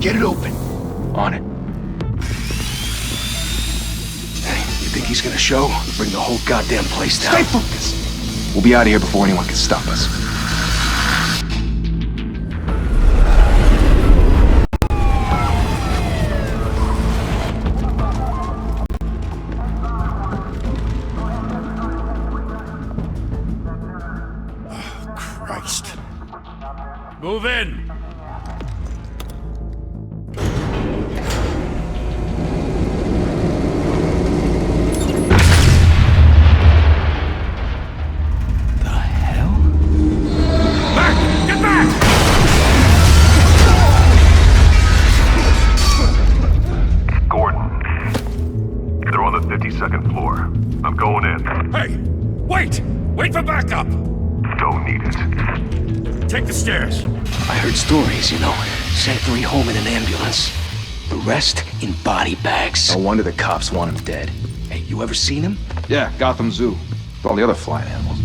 Get it open. On it. Hey, you think he's gonna show? Bring the whole goddamn place down. Stay focused! We'll be out of here before anyone can stop us. Oh, Christ. Move in! Second floor. I'm going in. Hey! Wait! Wait for backup! Don't need it. Take the stairs. I heard stories, you know. Sent 3 home in an ambulance. The rest in body bags. No wonder the cops want him dead. Hey, you ever seen him? Yeah, Gotham Zoo. With all the other flying animals.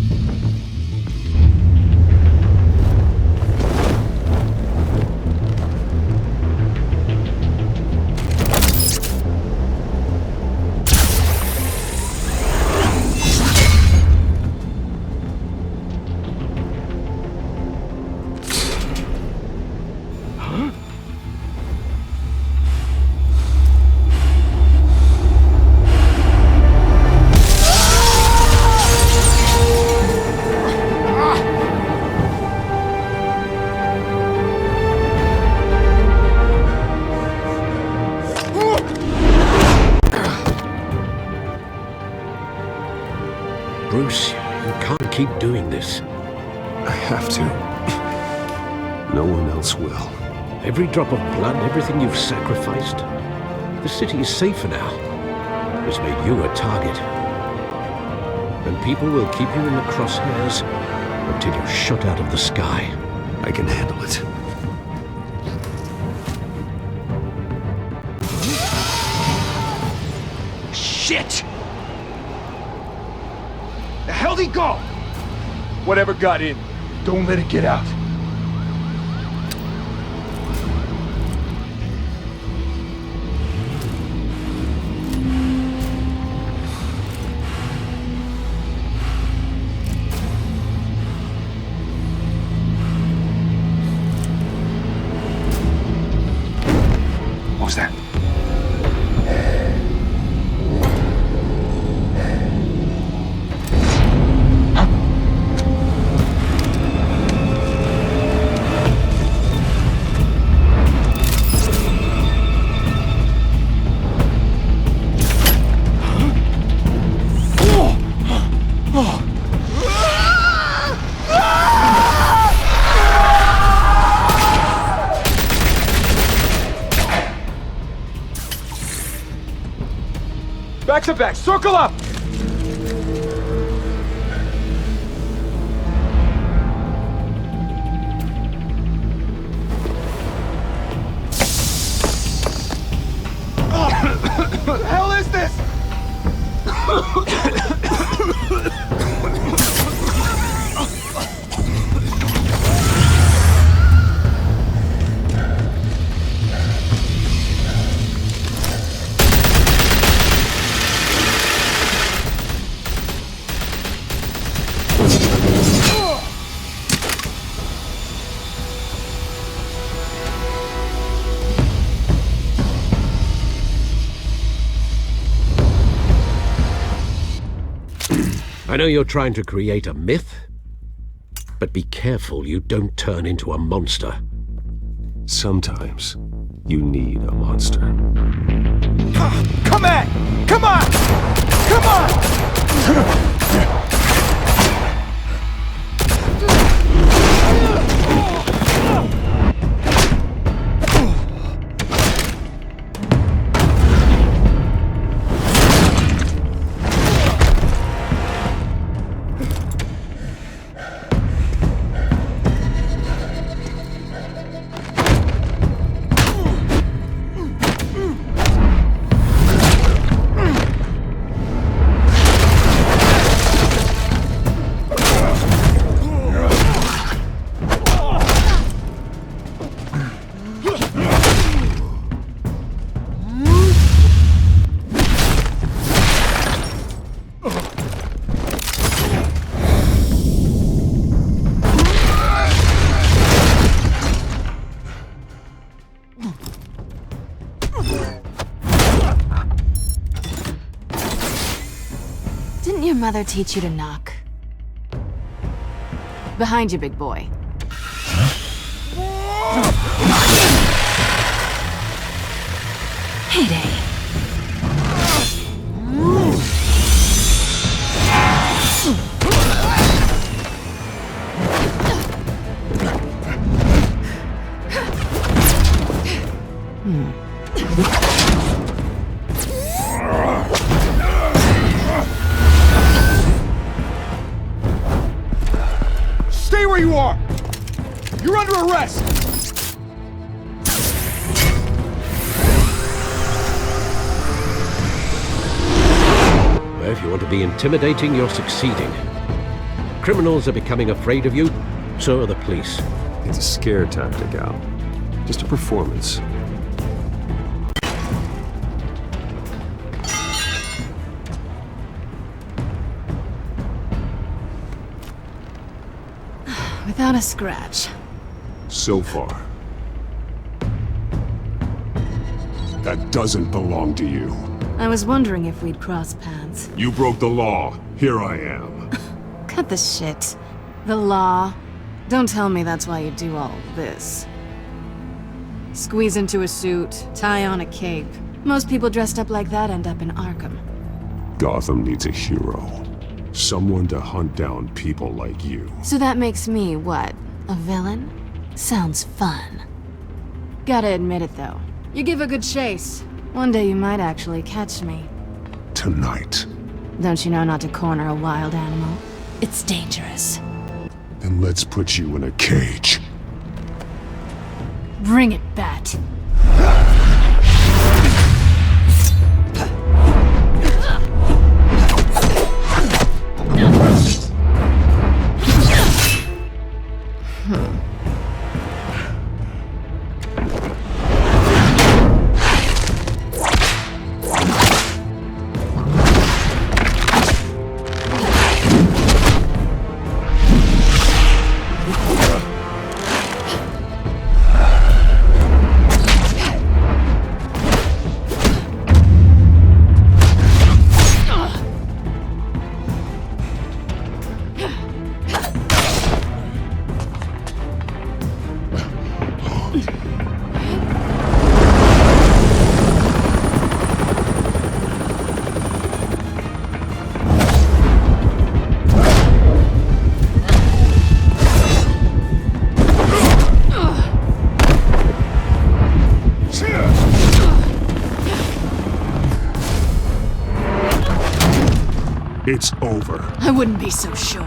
Bruce, you can't keep doing this. I have to. No one else will. Every drop of blood, everything you've sacrificed. The city is safer now. It's made you a target. And people will keep you in the crosshairs until you're shot out of the sky. I can handle it. Shit! The hell'd he go? Whatever got in, don't let it get out. What was that? Back to back, circle up! What the hell is this? I know you're trying to create a myth, but be careful you don't turn into a monster. Sometimes you need a monster. Come on! Come on! Come on! mother teach you to knock? Behind you, big boy. Heyday. Stay where you are! You're under arrest! Well, if you want to be intimidating, you're succeeding. Criminals are becoming afraid of you, so are the police. It's a scare tactic, Al. Just a performance. Without a scratch. So far. That doesn't belong to you. I was wondering if we'd cross paths. You broke the law. Here I am. Cut the shit. The law. Don't tell me that's why you do all this. Squeeze into a suit, tie on a cape. Most people dressed up like that end up in Arkham. Gotham needs a hero. Someone to hunt down people like you. So that makes me, what, a villain? Sounds fun. Gotta admit it, though. You give a good chase. One day you might actually catch me. Tonight. Don't you know not to corner a wild animal? It's dangerous. Then let's put you in a cage. Bring it, Bat. It's over. I wouldn't be so sure.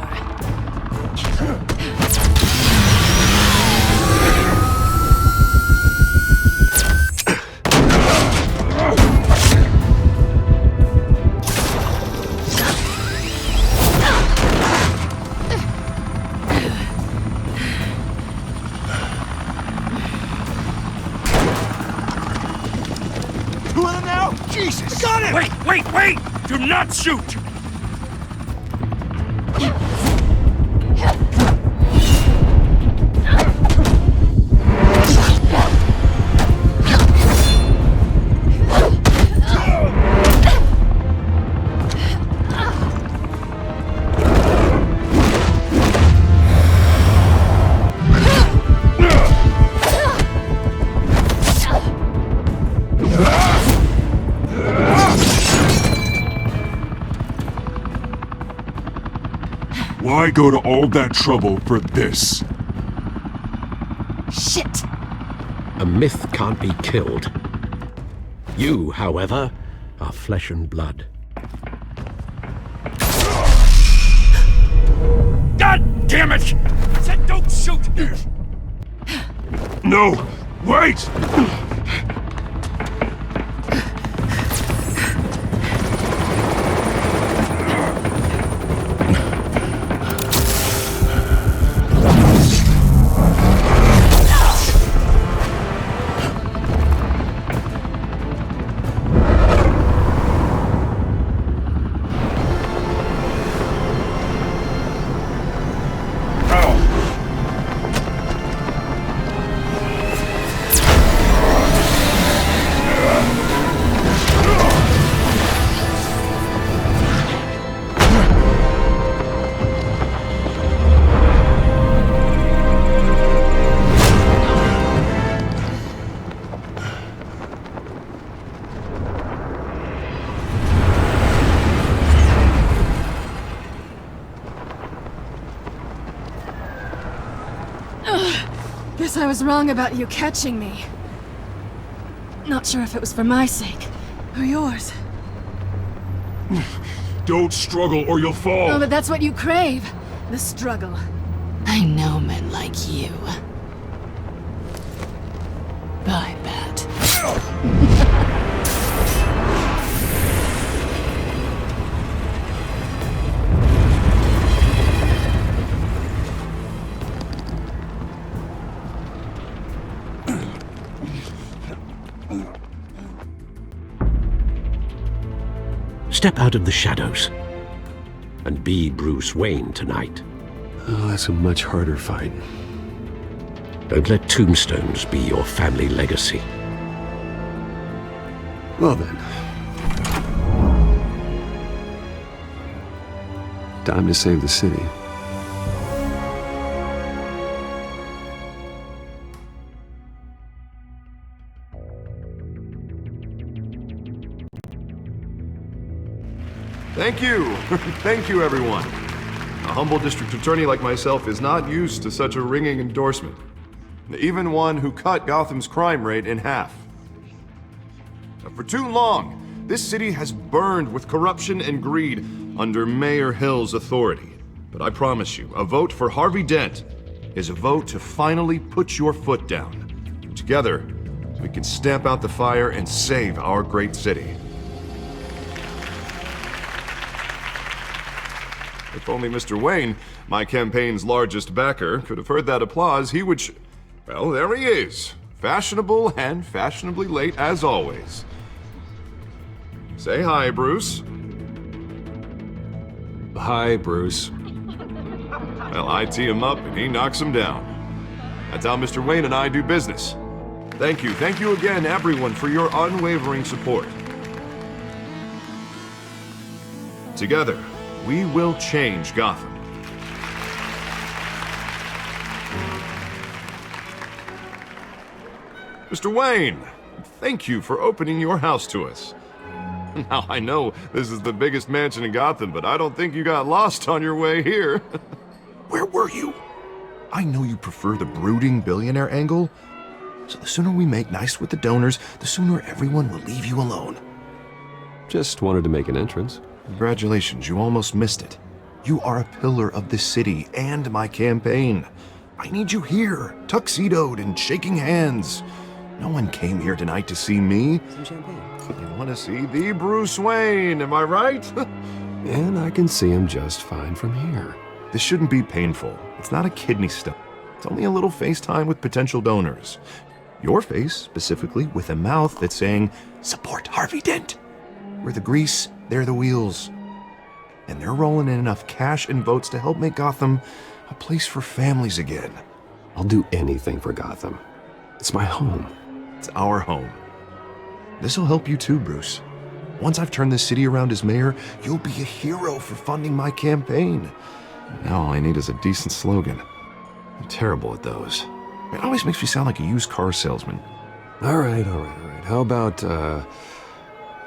Who am now? Jesus! Got it! Wait! Do not shoot! Why go to all that trouble for this? Shit! A myth can't be killed. You, however, are flesh and blood. God damn it! I said don't shoot! No! Wait! Guess I was wrong about you catching me. Not sure if it was for my sake, or yours. Don't struggle or you'll fall! Oh, but that's what you crave. The struggle. I know men like you. Bye, Bat. Step out of the shadows and be Bruce Wayne tonight. Oh, that's a much harder fight. Don't let tombstones be your family legacy. Well then. Time to save the city. Thank you. Thank you, everyone. A humble district attorney like myself is not used to such a ringing endorsement. Even one who cut Gotham's crime rate in half. For too long, this city has burned with corruption and greed under Mayor Hill's authority. But I promise you, a vote for Harvey Dent is a vote to finally put your foot down. Together, we can stamp out the fire and save our great city. If only Mr. Wayne, my campaign's largest backer, could have heard that applause, he would well, there he is. Fashionable and fashionably late as always. Say hi, Bruce. Hi, Bruce. Well, I tee him up and he knocks him down. That's how Mr. Wayne and I do business. Thank you again, everyone, for your unwavering support. Together, we will change Gotham. Mr. Wayne, thank you for opening your house to us. Now, I know this is the biggest mansion in Gotham, but I don't think you got lost on your way here. Where were you? I know you prefer the brooding billionaire angle, so the sooner we make nice with the donors, the sooner everyone will leave you alone. Just wanted to make an entrance. Congratulations, you almost missed it. You are a pillar of this city and my campaign. I need you here, tuxedoed and shaking hands. No one came here tonight to see me. Some champagne. They want to see the Bruce Wayne, am I right? And I can see him just fine from here. This shouldn't be painful. It's not a kidney stone. It's only a little FaceTime with potential donors. Your face, specifically, with a mouth that's saying, support Harvey Dent. We're the grease, they're the wheels. And they're rolling in enough cash and votes to help make Gotham a place for families again. I'll do anything for Gotham. It's my home. It's our home. This'll help you too, Bruce. Once I've turned this city around as mayor, you'll be a hero for funding my campaign. Now all I need is a decent slogan. I'm terrible at those. It always makes me sound like a used car salesman. All right. How about,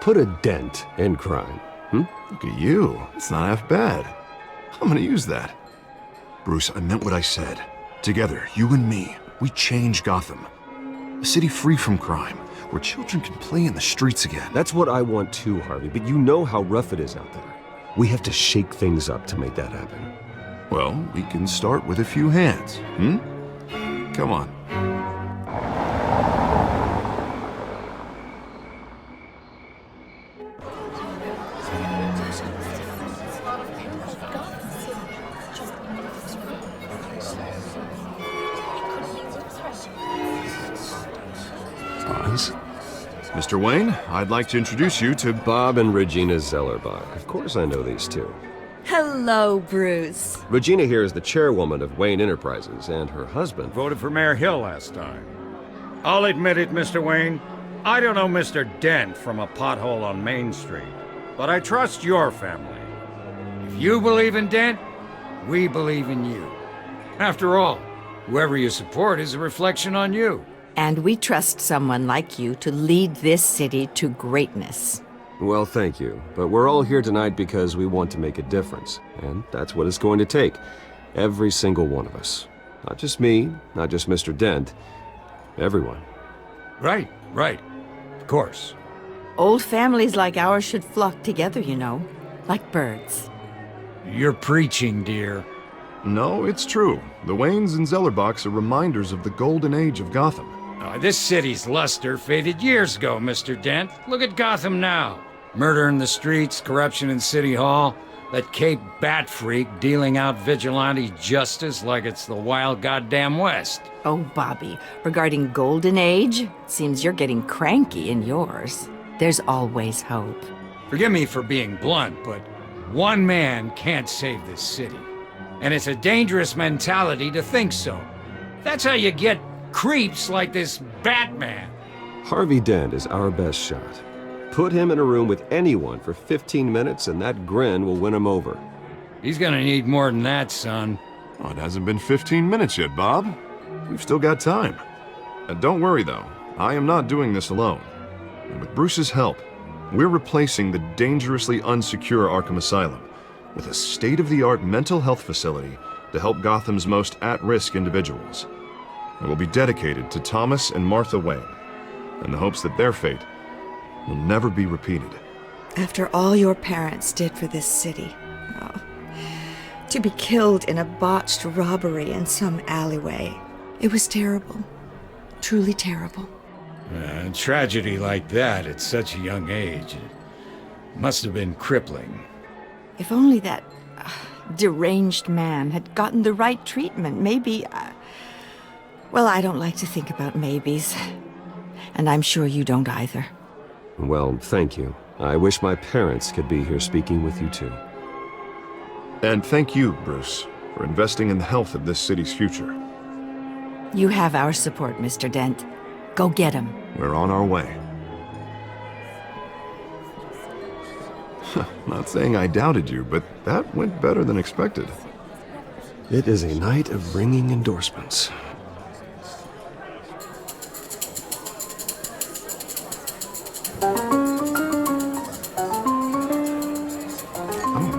put a dent in crime, Look at you. It's not half bad. I'm gonna use that. Bruce, I meant what I said. Together, you and me, we change Gotham. A city free from crime, where children can play in the streets again. That's what I want too, Harvey, but you know how rough it is out there. We have to shake things up to make that happen. Well, we can start with a few hands, Come on. Oz? Mr. Wayne, I'd like to introduce you to Bob and Regina Zellerbach. Of course I know these two. Hello, Bruce. Regina here is the chairwoman of Wayne Enterprises, and her husband Voted for Mayor Hill last time. I'll admit it, Mr. Wayne. I don't know Mr. Dent from a pothole on Main Street, but I trust your family. If you believe in Dent, we believe in you. After all, whoever you support is a reflection on you. And we trust someone like you to lead this city to greatness. Well, thank you. But we're all here tonight because we want to make a difference. And that's what it's going to take. Every single one of us. Not just me, not just Mr. Dent. Everyone. Right. Of course. Old families like ours should flock together, you know, like birds. You're preaching, dear. No, it's true. The Waynes and Zellerbachs are reminders of the golden age of Gotham. This city's luster faded years ago, Mr. Dent. Look at Gotham now. Murder in the streets, corruption in City Hall, that Cape Bat freak dealing out vigilante justice like it's the wild goddamn West. Oh, Bobby, regarding Golden Age, seems you're getting cranky in yours. There's always hope. Forgive me for being blunt, but one man can't save this city. And it's a dangerous mentality to think so. That's how you get creeps like this Batman. Harvey Dent is our best shot. Put him in a room with anyone for 15 minutes and that grin will win him over. He's gonna need more than that, son. Oh, it hasn't been 15 minutes yet, Bob. We've still got time. And don't worry, though. I am not doing this alone. And with Bruce's help, we're replacing the dangerously unsecure Arkham Asylum with a state-of-the-art mental health facility to help Gotham's most at-risk individuals. It will be dedicated to Thomas and Martha Wayne, in the hopes that their fate will never be repeated. After all your parents did for this city, to be killed in a botched robbery in some alleyway, it was terrible. Truly terrible. A tragedy like that at such a young age, it must have been crippling. If only that deranged man had gotten the right treatment, maybe... well, I don't like to think about maybes. And I'm sure you don't either. Well, thank you. I wish my parents could be here speaking with you too. And thank you, Bruce, for investing in the health of this city's future. You have our support, Mr. Dent. Go get him. We're on our way. Not saying I doubted you, but that went better than expected. It is a night of ringing endorsements.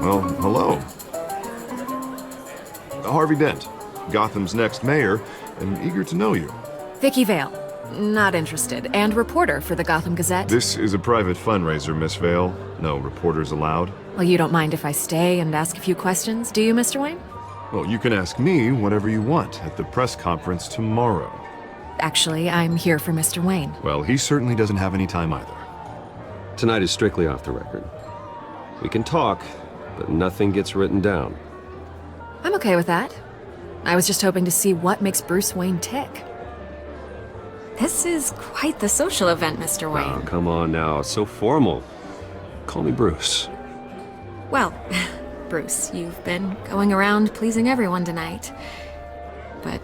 Well, hello. Harvey Dent, Gotham's next mayor, and eager to know you. Vicky Vale. Not interested. And reporter for the Gotham Gazette. This is a private fundraiser, Miss Vale. No reporters allowed. Well, you don't mind if I stay and ask a few questions, do you, Mr. Wayne? Well, you can ask me whatever you want at the press conference tomorrow. Actually, I'm here for Mr. Wayne. Well, he certainly doesn't have any time either. Tonight is strictly off the record. We can talk, but nothing gets written down. I'm okay with that. I was just hoping to see what makes Bruce Wayne tick. This is quite the social event, Mr. Wayne. Oh, come on now. It's so formal. Call me Bruce. Well, Bruce, you've been going around pleasing everyone tonight. But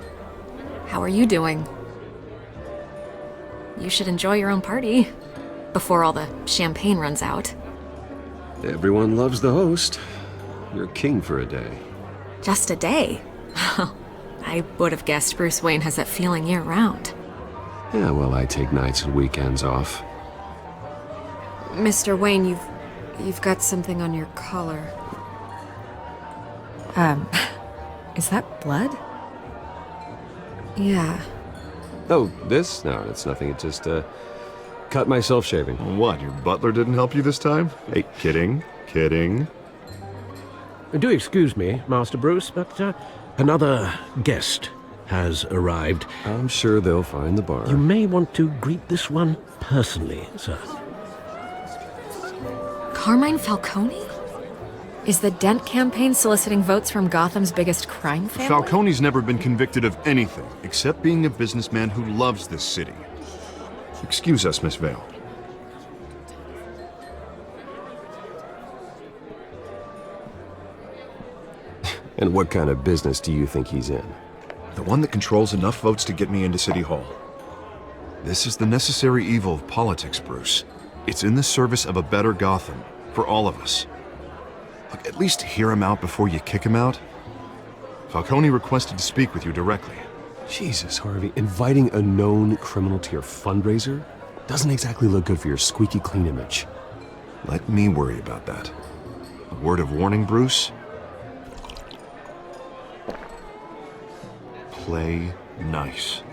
how are you doing? You should enjoy your own party before all the champagne runs out. Everyone loves the host. You're king for a day. Just a day? I would have guessed Bruce Wayne has that feeling year-round. Yeah, well, I take nights and weekends off. Mr. Wayne, you've got something on your collar. Is that blood? Yeah. Oh, this? No, it's nothing. It just, cut myself shaving. What, your butler didn't help you this time? Hey, kidding. Do excuse me, Master Bruce, but, another guest has arrived. I'm sure they'll find the bar. You may want to greet this one personally, sir. Carmine Falcone? Is the Dent campaign soliciting votes from Gotham's biggest crime family? Falcone's never been convicted of anything except being a businessman who loves this city. Excuse us, Miss Vale. And what kind of business do you think he's in? The one that controls enough votes to get me into City Hall. This is the necessary evil of politics, Bruce. It's in the service of a better Gotham, for all of us. Look, at least hear him out before you kick him out. Falcone requested to speak with you directly. Jesus, Harvey, inviting a known criminal to your fundraiser doesn't exactly look good for your squeaky clean image. Let me worry about that. A word of warning, Bruce? play nice.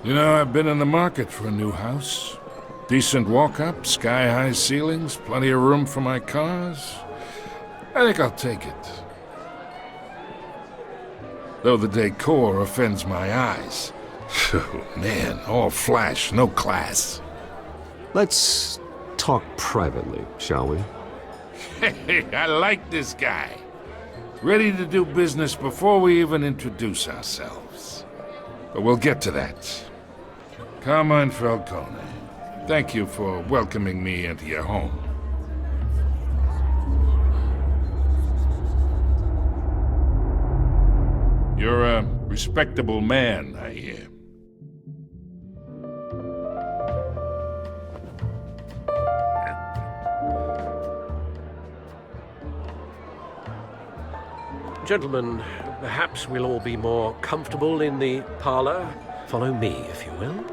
You know, I've been in the market for a new house. Decent walk-up, sky-high ceilings, plenty of room for my cars. I think I'll take it. Though the decor offends my eyes. Oh, man, all flash, no class. Let's talk privately, shall we? Hey, I like this guy. Ready to do business before we even introduce ourselves. But we'll get to that. Carmine Falcone, thank you for welcoming me into your home. You're a respectable man, I hear. Gentlemen, perhaps we'll all be more comfortable in the parlor. Follow me, if you will.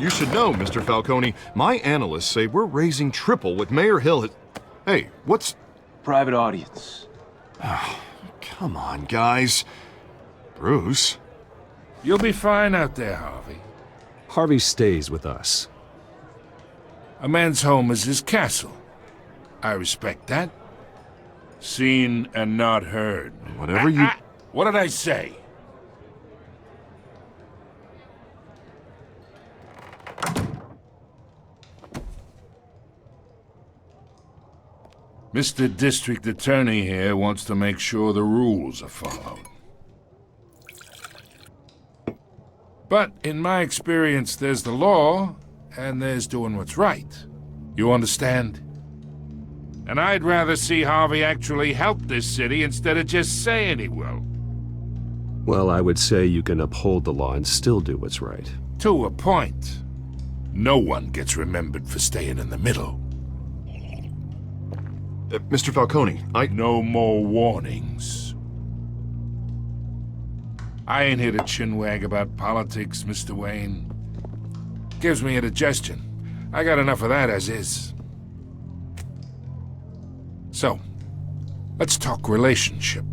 You should know, Mr. Falcone, my analysts say we're raising triple what Mayor Hill has... Hey, what's... Private audience. Oh, come on, guys. Bruce? You'll be fine out there, Harvey. Harvey stays with us. A man's home is his castle. I respect that. Seen and not heard. Whatever you... What did I say? Mr. District Attorney here wants to make sure the rules are followed. But in my experience, there's the law, and there's doing what's right. You understand? And I'd rather see Harvey actually help this city instead of just saying he will. Well, I would say you can uphold the law and still do what's right. To a point. No one gets remembered for staying in the middle. Mr. Falcone, No more warnings. I ain't here to chinwag about politics, Mr. Wayne. Gives me indigestion. I got enough of that as is. So, let's talk relationship.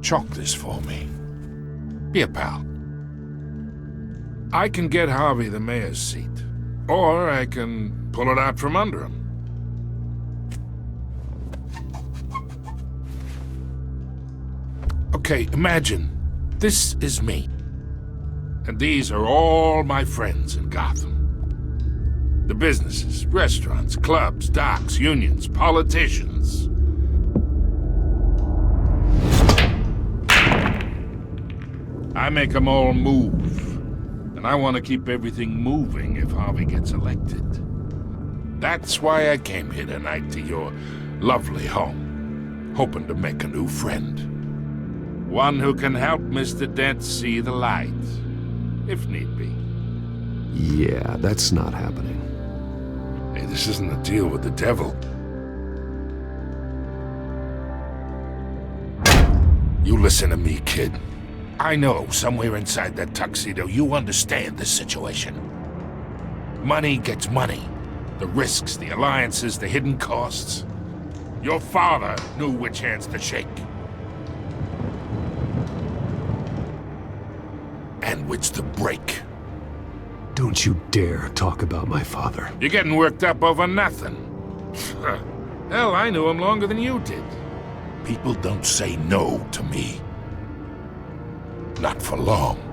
Chalk this for me. Be a pal. I can get Harvey the mayor's seat, or I can pull it out from under him. Okay, imagine this is me. And these are all my friends in Gotham. The businesses, restaurants, clubs, docks, unions, politicians. I make them all move. And I want to keep everything moving if Harvey gets elected. That's why I came here tonight to your lovely home, hoping to make a new friend. One who can help Mr. Dent see the light, if need be. Yeah, that's not happening. Hey, this isn't a deal with the devil. You listen to me, kid. I know somewhere inside that tuxedo you understand this situation. Money gets money. The risks, the alliances, the hidden costs. Your father knew which hands to shake. And which to break. Don't you dare talk about my father. You're getting worked up over nothing. Hell, I knew him longer than you did. People don't say no to me. Not for long.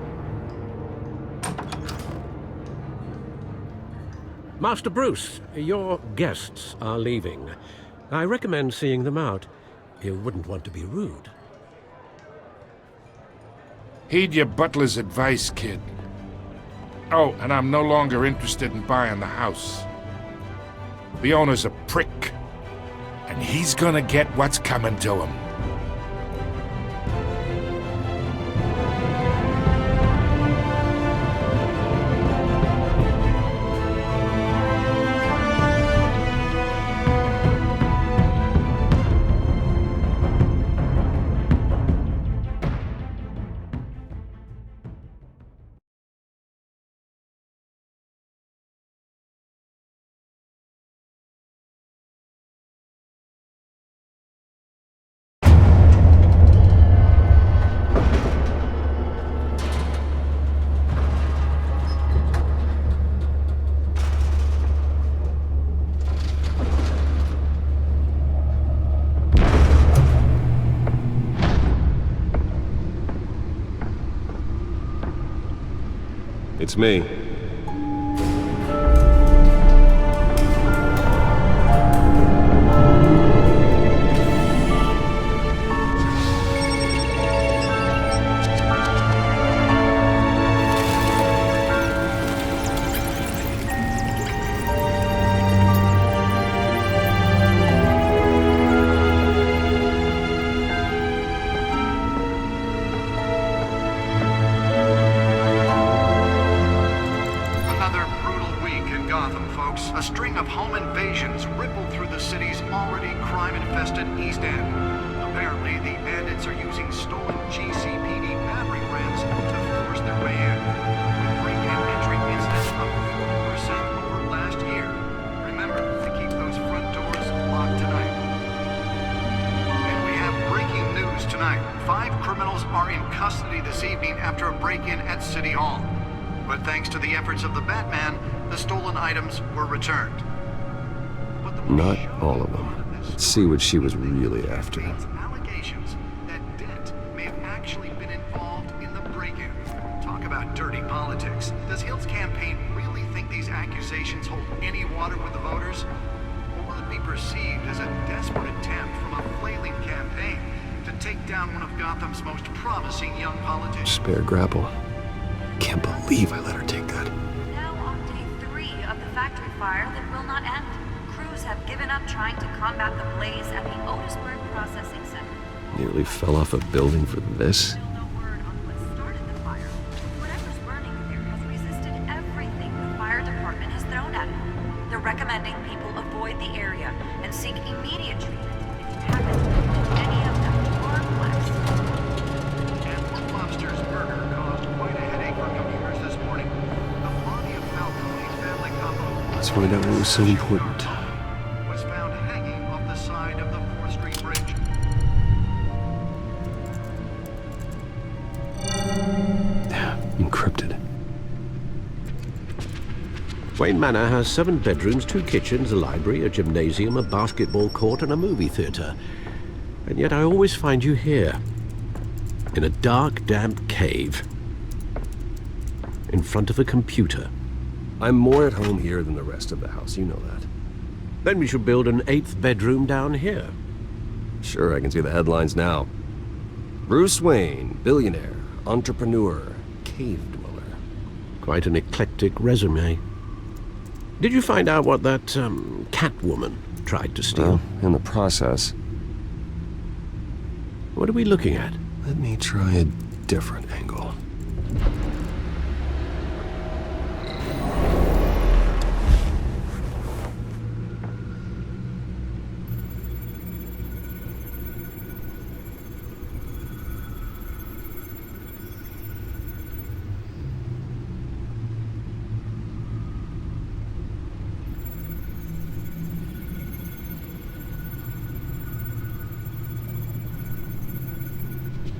Master Bruce, your guests are leaving. I recommend seeing them out. You wouldn't want to be rude. Heed your butler's advice, kid. Oh, and I'm no longer interested in buying the house. The owner's a prick, and he's gonna get what's coming to him. It's me. A string of home invasions rippled through the city's already crime-infested East End. Apparently, the bandits are using stolen GCPD battering rams to force their way in. With break-in entry incidents up 40% over last year. Remember to keep those front doors locked tonight. And we have breaking news tonight. 5 criminals are in custody this evening after a break-in at City Hall. But thanks to the efforts of the Batman, the stolen items were returned. Not all of them. Let's see what she was really after. Allegations that Dent may have actually been involved in the break-in. Talk about dirty politics. Does Hill's campaign really think these accusations hold any water with the voters? Or will it be perceived as a desperate attempt from a flailing campaign to take down one of Gotham's most promising young politicians? Spare grapple. Can't believe I let her take that. Now on day 3 of the factory fire that will not end. Crews have given up trying to combat the blaze at the Otisburg Processing Center. Nearly fell off a building for this. Still no word on what started the fire. Whatever's burning there has resisted everything the fire department has thrown at it. They're recommending people avoid the area and seek immediate treatment if you happen to know any of them or less. And Will Lobster's murder caused quite a headache for computers this morning. The body of Falcone's family couple. Let's find out what was so important. Was found hanging off the side of the 4th Street Bridge. Encrypted. Wayne Manor has 7 bedrooms, 2 kitchens, a library, a gymnasium, a basketball court, and a movie theater. And yet I always find you here. In a dark, damp cave. In front of a computer. I'm more at home here than the rest of the house, you know that. Then we should build an 8th bedroom down here. Sure, I can see the headlines now. Bruce Wayne, billionaire, entrepreneur, cave dweller. Quite an eclectic resume. Did you find out what that, Catwoman tried to steal? Well, in the process. What are we looking at? Let me try a different angle.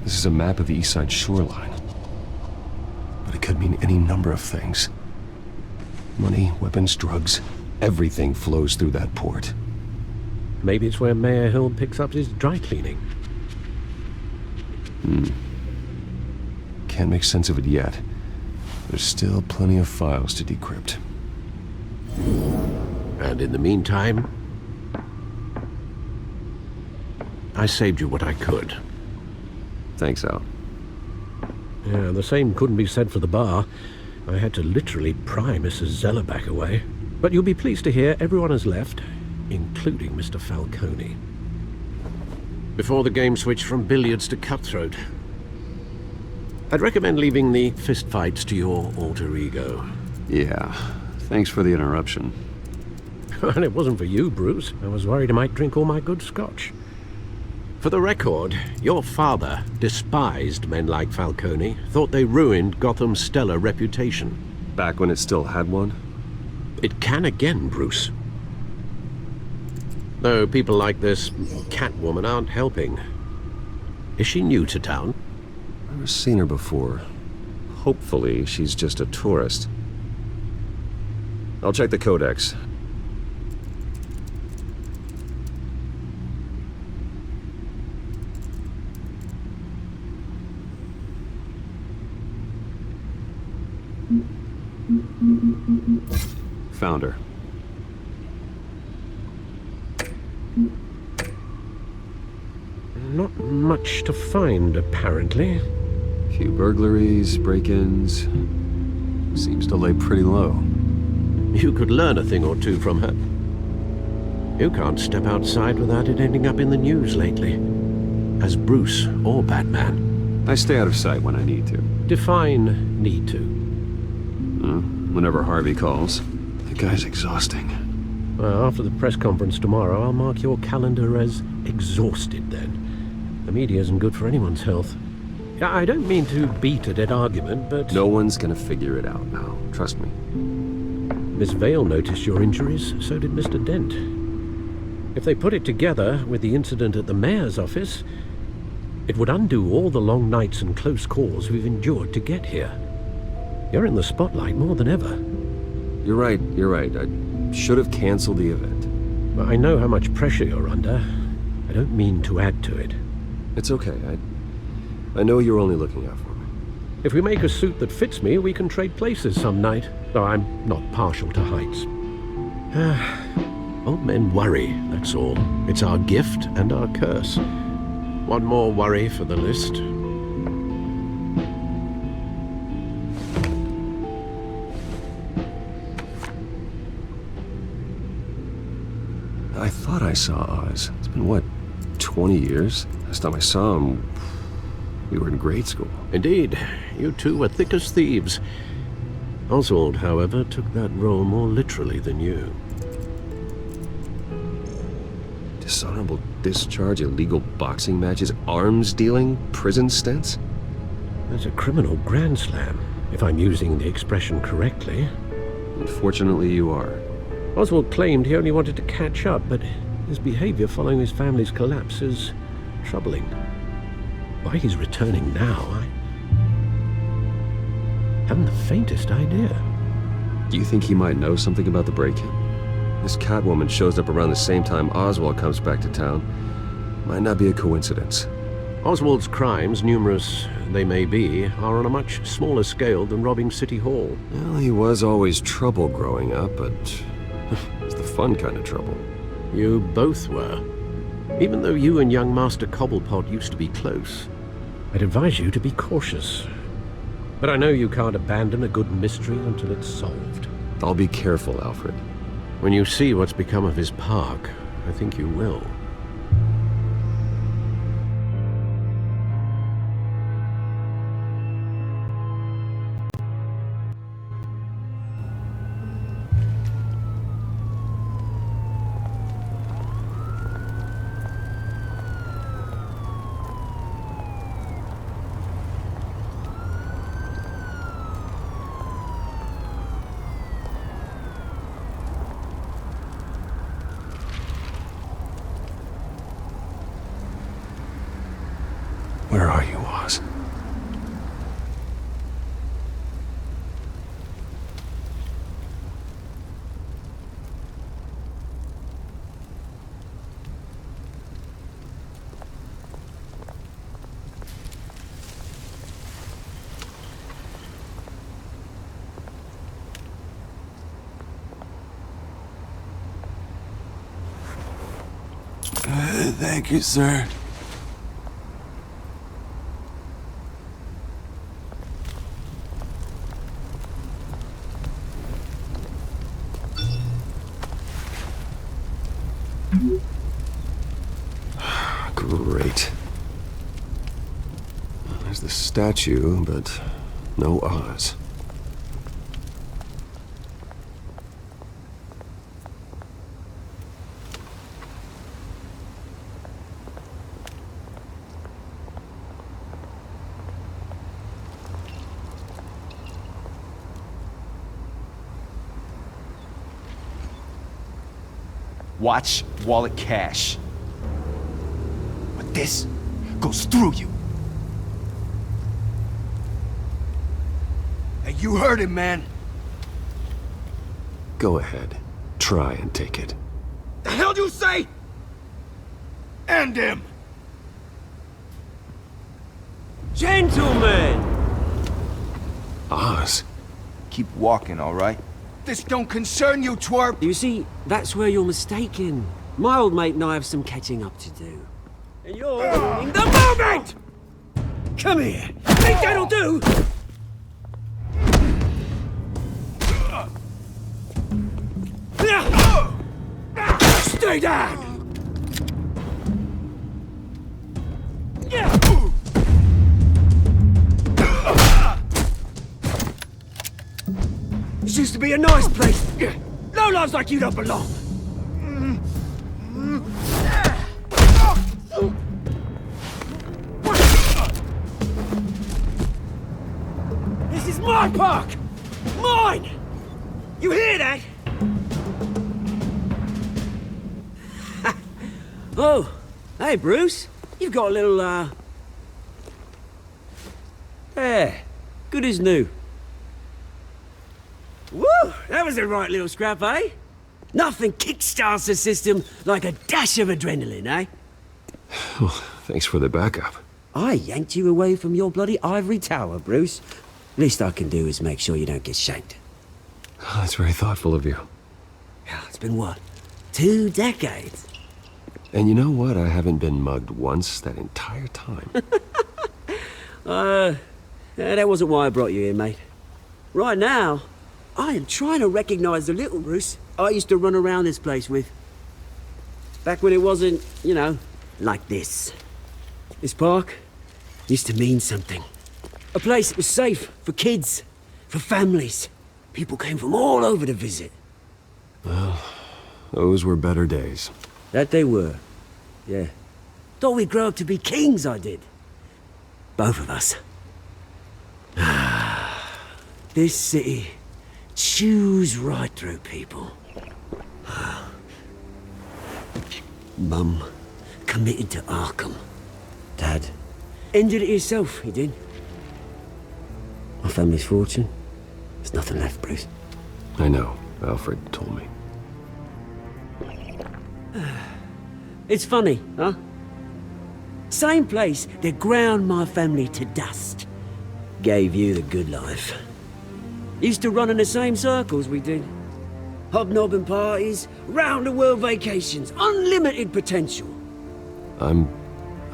This is a map of the East Side shoreline. But it could mean any number of things. Money, weapons, drugs, everything flows through that port. Maybe it's where Mayor Hill picks up his dry cleaning. Can't make sense of it yet. There's still plenty of files to decrypt. And in the meantime, I saved you what I could. Thanks, Al. Yeah, the same couldn't be said for the bar. I had to literally pry Mrs. Zellerback away. But you'll be pleased to hear everyone has left, including Mr. Falcone. Before the game switched from billiards to cutthroat. I'd recommend leaving the fistfights to your alter ego. Yeah, thanks for the interruption. And it wasn't for you, Bruce. I was worried I might drink all my good scotch. For the record, your father despised men like Falcone, thought they ruined Gotham's stellar reputation. Back when it still had one? It can again, Bruce. Though people like this Catwoman aren't helping. Is she new to town? I've never seen her before. Hopefully, she's just a tourist. I'll check the codex. found her. Not much to find, apparently. Few burglaries, break-ins. Seems to lay pretty low. You could learn a thing or two from her. You can't step outside without it ending up in the news lately. As Bruce or Batman. I stay out of sight when I need to. Define need to. Whenever Harvey calls. The guy's exhausting. Well, after the press conference tomorrow, I'll mark your calendar as exhausted then. The media isn't good for anyone's health. I don't mean to beat a dead argument, but... No one's gonna figure it out now. Trust me. Miss Vale noticed your injuries, so did Mr. Dent. If they put it together with the incident at the mayor's office, it would undo all the long nights and close calls we've endured to get here. You're in the spotlight more than ever. You're right. I should have canceled the event. I know how much pressure you're under. I don't mean to add to it. It's okay. I know you're only looking out for me. If we make a suit that fits me, we can trade places some night. Though I'm not partial to heights. Old men worry, that's all. It's our gift and our curse. One more worry for the list. I thought I saw Oz. It's been, what, 20 years? Last time I saw him, we were in grade school. Indeed. You two were thick as thieves. Oswald, however, took that role more literally than you. Dishonorable discharge, illegal boxing matches, arms dealing, prison stints? That's a criminal grand slam, if I'm using the expression correctly. Unfortunately, you are. Oswald claimed he only wanted to catch up, but his behavior following his family's collapse is troubling. Why he's returning now, I haven't the faintest idea. Do you think he might know something about the break-in? This Catwoman shows up around the same time Oswald comes back to town. Might not be a coincidence. Oswald's crimes, numerous they may be, are on a much smaller scale than robbing City Hall. Well, he was always trouble growing up, but it's the fun kind of trouble. You both were. Even though you and young Master Cobblepot used to be close, I'd advise you to be cautious. But I know you can't abandon a good mystery until it's solved. I'll be careful, Alfred. When you see what's become of his park, I think you will. Where are you, Oz? Thank you, sir. Great. There's the statue, but no Oz. Watch wallet cash. But this goes through you. Hey, you heard him, man. Go ahead. Try and take it. The hell do you say? End him! Gentlemen! Oz. Keep walking, all right? This don't concern you, twerp! You see, that's where you're mistaken. My old mate and I have some catching up to do. And you're ruining the moment! Come here. Think that'll do? Stay down! This used to be a nice place. No lives like you don't belong. This is my park! Mine! You hear that? Oh, hey Bruce. You've got a little, there. Good as new. Woo! That was a right little scrap, eh? Nothing kickstarts the system like a dash of adrenaline, eh? Well, thanks for the backup. I yanked you away from your bloody ivory tower, Bruce. Least I can do is make sure you don't get shanked. Oh, that's very thoughtful of you. It's been what? 2 decades? And you know what? I haven't been mugged once that entire time. That wasn't why I brought you here, mate. Right now, I am trying to recognize the little Bruce I used to run around this place with. Back when it wasn't, you know, like this. This park used to mean something. A place that was safe for kids, for families. People came from all over to visit. Well, those were better days. That they were, yeah. Thought we'd grow up to be kings, I did. Both of us. This city chews right through people. Mum committed to Arkham. Dad ended it himself, he did. My family's fortune. There's nothing left, Bruce. I know. Alfred told me. It's funny, huh? Same place that ground my family to dust. Gave you the good life. Used to run in the same circles we did. Hobnobbing parties, round-the-world vacations, unlimited potential. I'm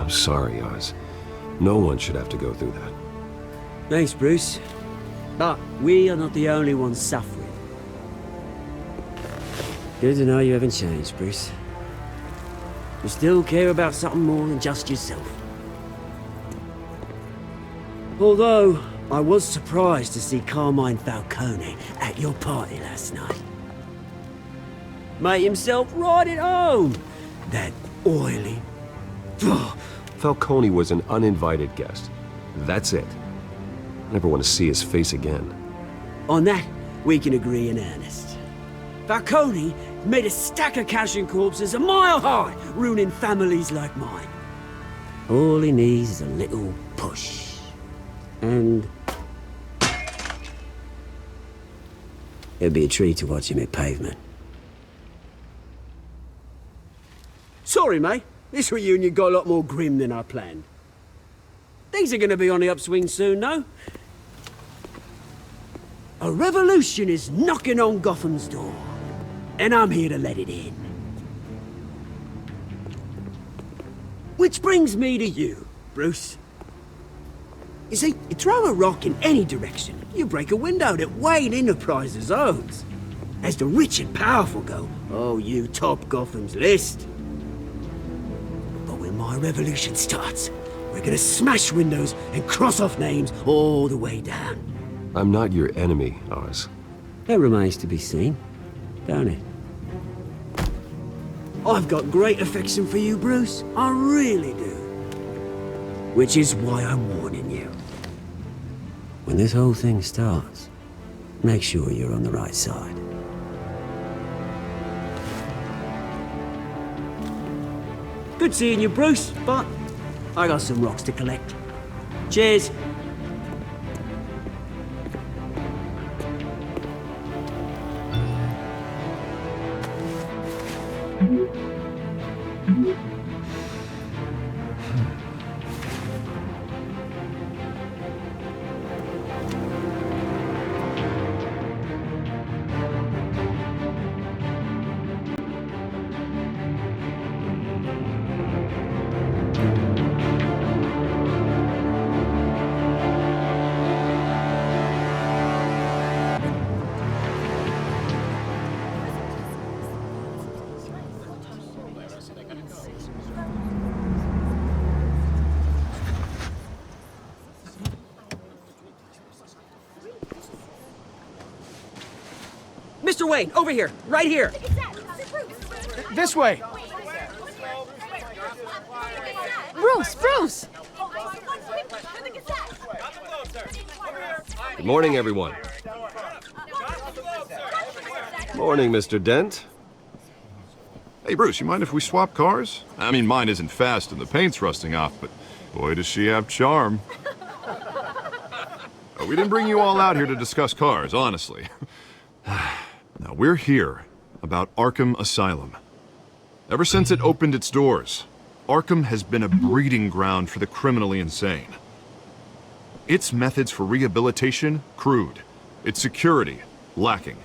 sorry, Oz. No one should have to go through that. Thanks, Bruce. But we are not the only ones suffering. Good to know you haven't changed, Bruce. You still care about something more than just yourself. Although, I was surprised to see Carmine Falcone at your party last night. Made himself right at home. That oily... Falcone was an uninvited guest. That's it. Never want to see his face again. On that, we can agree in earnest. Falcone made a stack of cashing corpses a mile high, ruining families like mine. All he needs is a little push. And... it'd be a treat to watch him hit pavement. Sorry, mate. This reunion got a lot more grim than I planned. Things are gonna be on the upswing soon, no? A revolution is knocking on Gotham's door. And I'm here to let it in. Which brings me to you, Bruce. You see, you throw a rock in any direction, you break a window that Wayne Enterprises owns. As the rich and powerful go, oh, you top Gotham's list. But when my revolution starts, we're gonna smash windows and cross off names all the way down. I'm not your enemy, Oz. That remains to be seen, don't it? I've got great affection for you, Bruce. I really do. Which is why I'm warning you. When this whole thing starts, make sure you're on the right side. Good seeing you, Bruce, but I got some rocks to collect. Cheers. Mr. Wayne, over here, right here. This way. Bruce! Good morning, everyone. Morning, Mr. Dent. Hey, Bruce, you mind if we swap cars? I mean, mine isn't fast and the paint's rusting off, but boy, does she have charm. We didn't bring you all out here to discuss cars, honestly. Now, we're here about Arkham Asylum. Ever since it opened its doors, Arkham has been a breeding ground for the criminally insane. Its methods for rehabilitation, crude. Its security, lacking.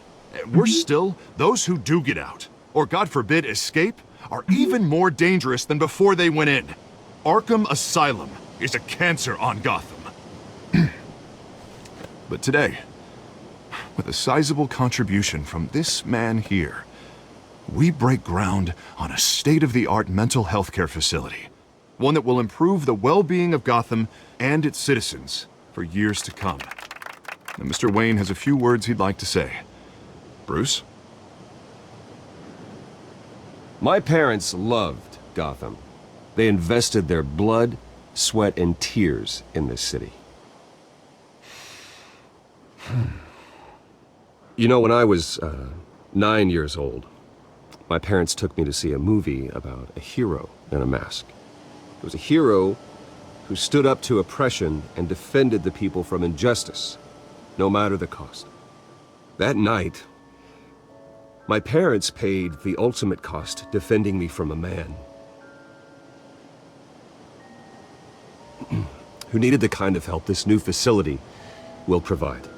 Worse still, those who do get out, or God forbid escape, are even more dangerous than before they went in. Arkham Asylum is a cancer on Gotham. But today, with a sizable contribution from this man here, we break ground on a state-of-the-art mental health care facility. One that will improve the well-being of Gotham and its citizens for years to come. Now, Mr. Wayne has a few words he'd like to say. Bruce? My parents loved Gotham. They invested their blood, sweat, and tears in this city. You know, when I was 9 years old, my parents took me to see a movie about a hero in a mask. It was a hero who stood up to oppression and defended the people from injustice, no matter the cost. That night, my parents paid the ultimate cost defending me from a man who needed the kind of help this new facility will provide.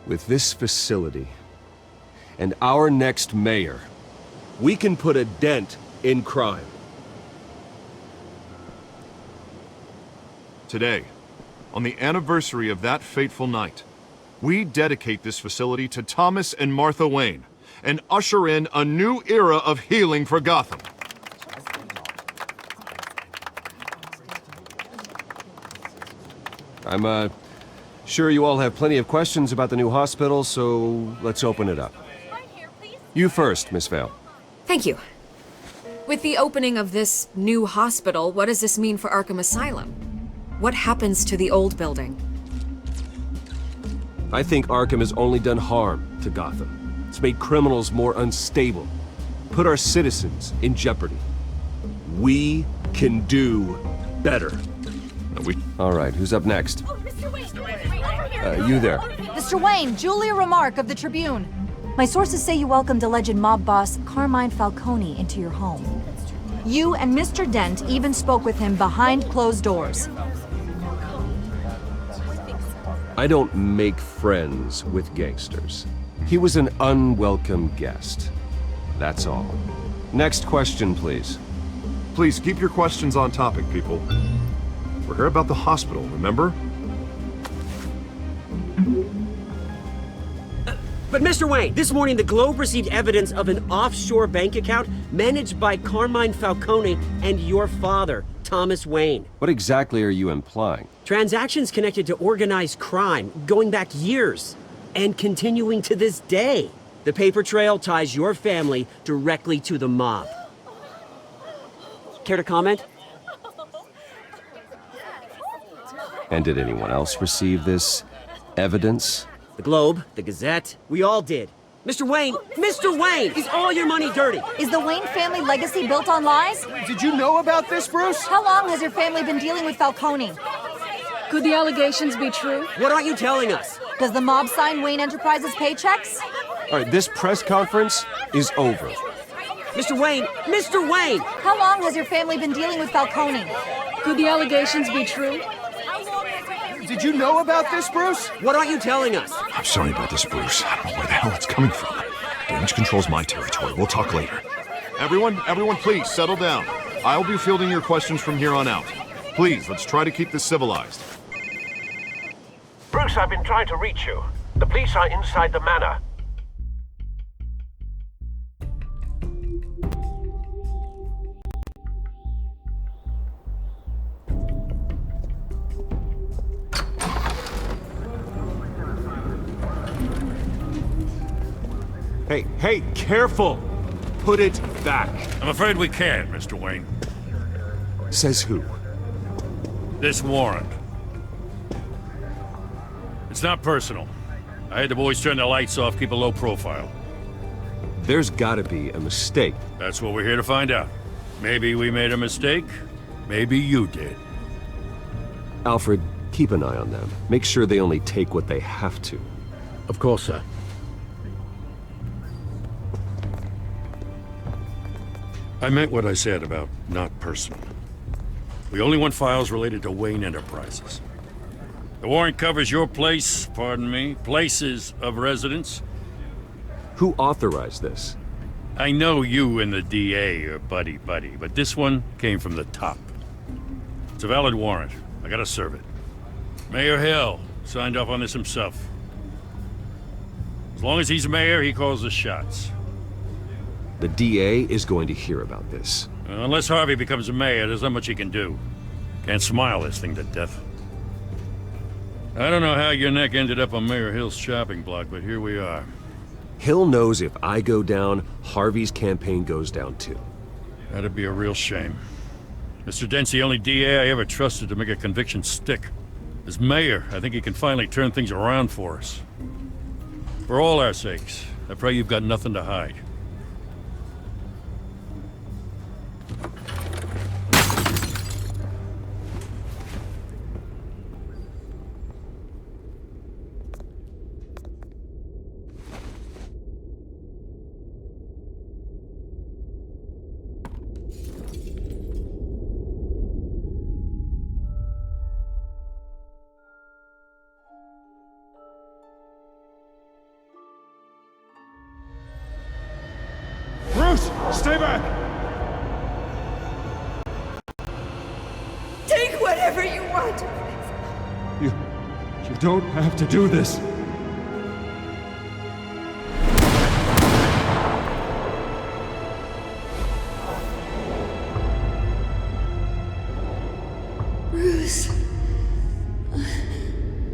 With this facility and our next mayor, we can put a dent in crime. Today, on the anniversary of that fateful night, we dedicate this facility to Thomas and Martha Wayne and usher in a new era of healing for Gotham. I'm sure you all have plenty of questions about the new hospital, so let's open it up. You first, Miss Vale. Thank you. With the opening of this new hospital, what does this mean for Arkham Asylum? What happens to the old building? I think Arkham has only done harm to Gotham. It's made criminals more unstable, put our citizens in jeopardy. We can do better. All right, who's up next? You there. Mr. Wayne, Julia Remark of the Tribune. My sources say you welcomed alleged mob boss Carmine Falcone into your home. You and Mr. Dent even spoke with him behind closed doors. I don't make friends with gangsters. He was an unwelcome guest. That's all. Next question, please. Please keep your questions on topic, people. We're here about the hospital, remember? But Mr. Wayne, this morning the Globe received evidence of an offshore bank account managed by Carmine Falcone and your father, Thomas Wayne. What exactly are you implying? Transactions connected to organized crime going back years and continuing to this day. The paper trail ties your family directly to the mob. Care to comment? And did anyone else receive this evidence? The Globe, the Gazette, we all did. Mr. Wayne, is all your money dirty? Is the Wayne family legacy built on lies? Did you know about this, Bruce? How long has your family been dealing with Falcone? Could the allegations be true? What aren't you telling us? Does the mob sign Wayne Enterprises paychecks? All right, this press conference is over. Mr. Wayne! How long has your family been dealing with Falcone? Could the allegations be true? Did you know about this, Bruce? What aren't you telling us? I'm sorry about this, Bruce. I don't know where the hell it's coming from. Damage control's my territory. We'll talk later. Everyone, please, settle down. I'll be fielding your questions from here on out. Please, let's try to keep this civilized. Bruce, I've been trying to reach you. The police are inside the manor. Hey, careful! Put it back. I'm afraid we can't, Mr. Wayne. Says who? This warrant. It's not personal. I had the boys turn the lights off, keep a low profile. There's gotta be a mistake. That's what we're here to find out. Maybe we made a mistake. Maybe you did. Alfred, keep an eye on them. Make sure they only take what they have to. Of course, sir. I meant what I said about not personal. We only want files related to Wayne Enterprises. The warrant covers your place, pardon me, places of residence. Who authorized this? I know you and the DA are buddy-buddy, but this one came from the top. It's a valid warrant. I gotta serve it. Mayor Hill signed off on this himself. As long as he's mayor, he calls the shots. The DA is going to hear about this. Unless Harvey becomes a mayor, there's not much he can do. Can't smile this thing to death. I don't know how your neck ended up on Mayor Hill's chopping block, but here we are. Hill knows if I go down, Harvey's campaign goes down too. That'd be a real shame. Mr. Dent's the only DA I ever trusted to make a conviction stick. As mayor, I think he can finally turn things around for us. For all our sakes, I pray you've got nothing to hide. Bruce, stay back! Take whatever you want. You don't have to do this. Bruce.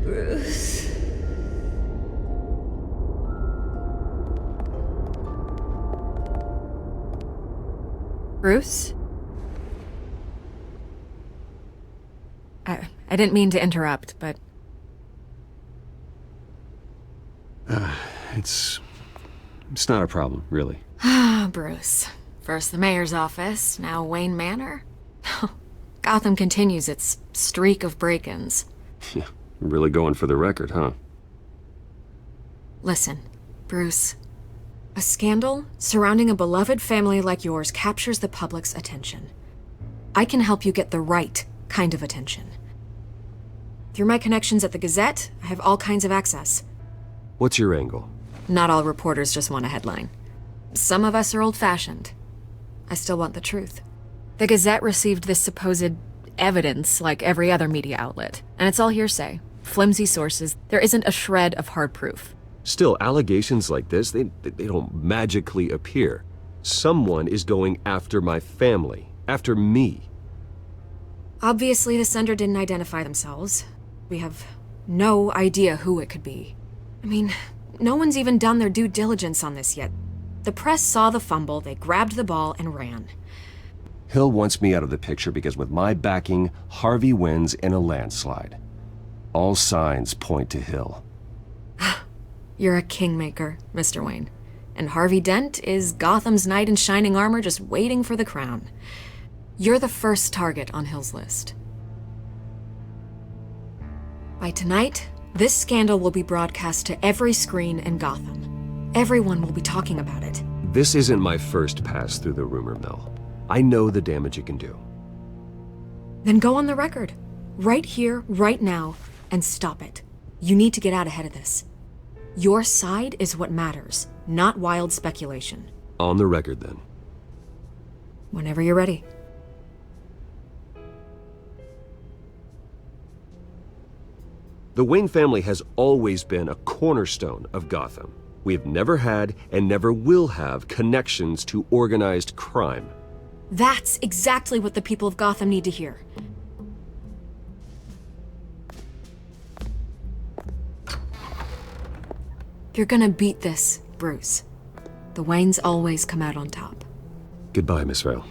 Bruce. Bruce? I didn't mean to interrupt, but... It's not a problem, really. Ah, Bruce. First the mayor's office, now Wayne Manor. Gotham continues its streak of break-ins. Yeah, really going for the record, huh? Listen, Bruce. A scandal surrounding a beloved family like yours captures the public's attention. I can help you get the right kind of attention. Through my connections at the Gazette, I have all kinds of access. What's your angle? Not all reporters just want a headline. Some of us are old-fashioned. I still want the truth. The Gazette received this supposed evidence like every other media outlet, and it's all hearsay. Flimsy sources. There isn't a shred of hard proof. Still, allegations like this, they don't magically appear. Someone is going after my family, after me. Obviously, the sender didn't identify themselves. We have no idea who it could be. I mean, no one's even done their due diligence on this yet. The press saw the fumble, they grabbed the ball and ran. Hill wants me out of the picture because with my backing, Harvey wins in a landslide. All signs point to Hill. You're a kingmaker, Mr. Wayne. And Harvey Dent is Gotham's knight in shining armor just waiting for the crown. You're the first target on Hill's list. By tonight, this scandal will be broadcast to every screen in Gotham. Everyone will be talking about it. This isn't my first pass through the rumor mill. I know the damage it can do. Then go on the record. Right here, right now, and stop it. You need to get out ahead of this. Your side is what matters, not wild speculation. On the record, then. Whenever you're ready. The Wayne family has always been a cornerstone of Gotham. We have never had and never will have connections to organized crime. That's exactly what the people of Gotham need to hear. You're gonna beat this, Bruce. The Waynes always come out on top. Goodbye, Miss Vale.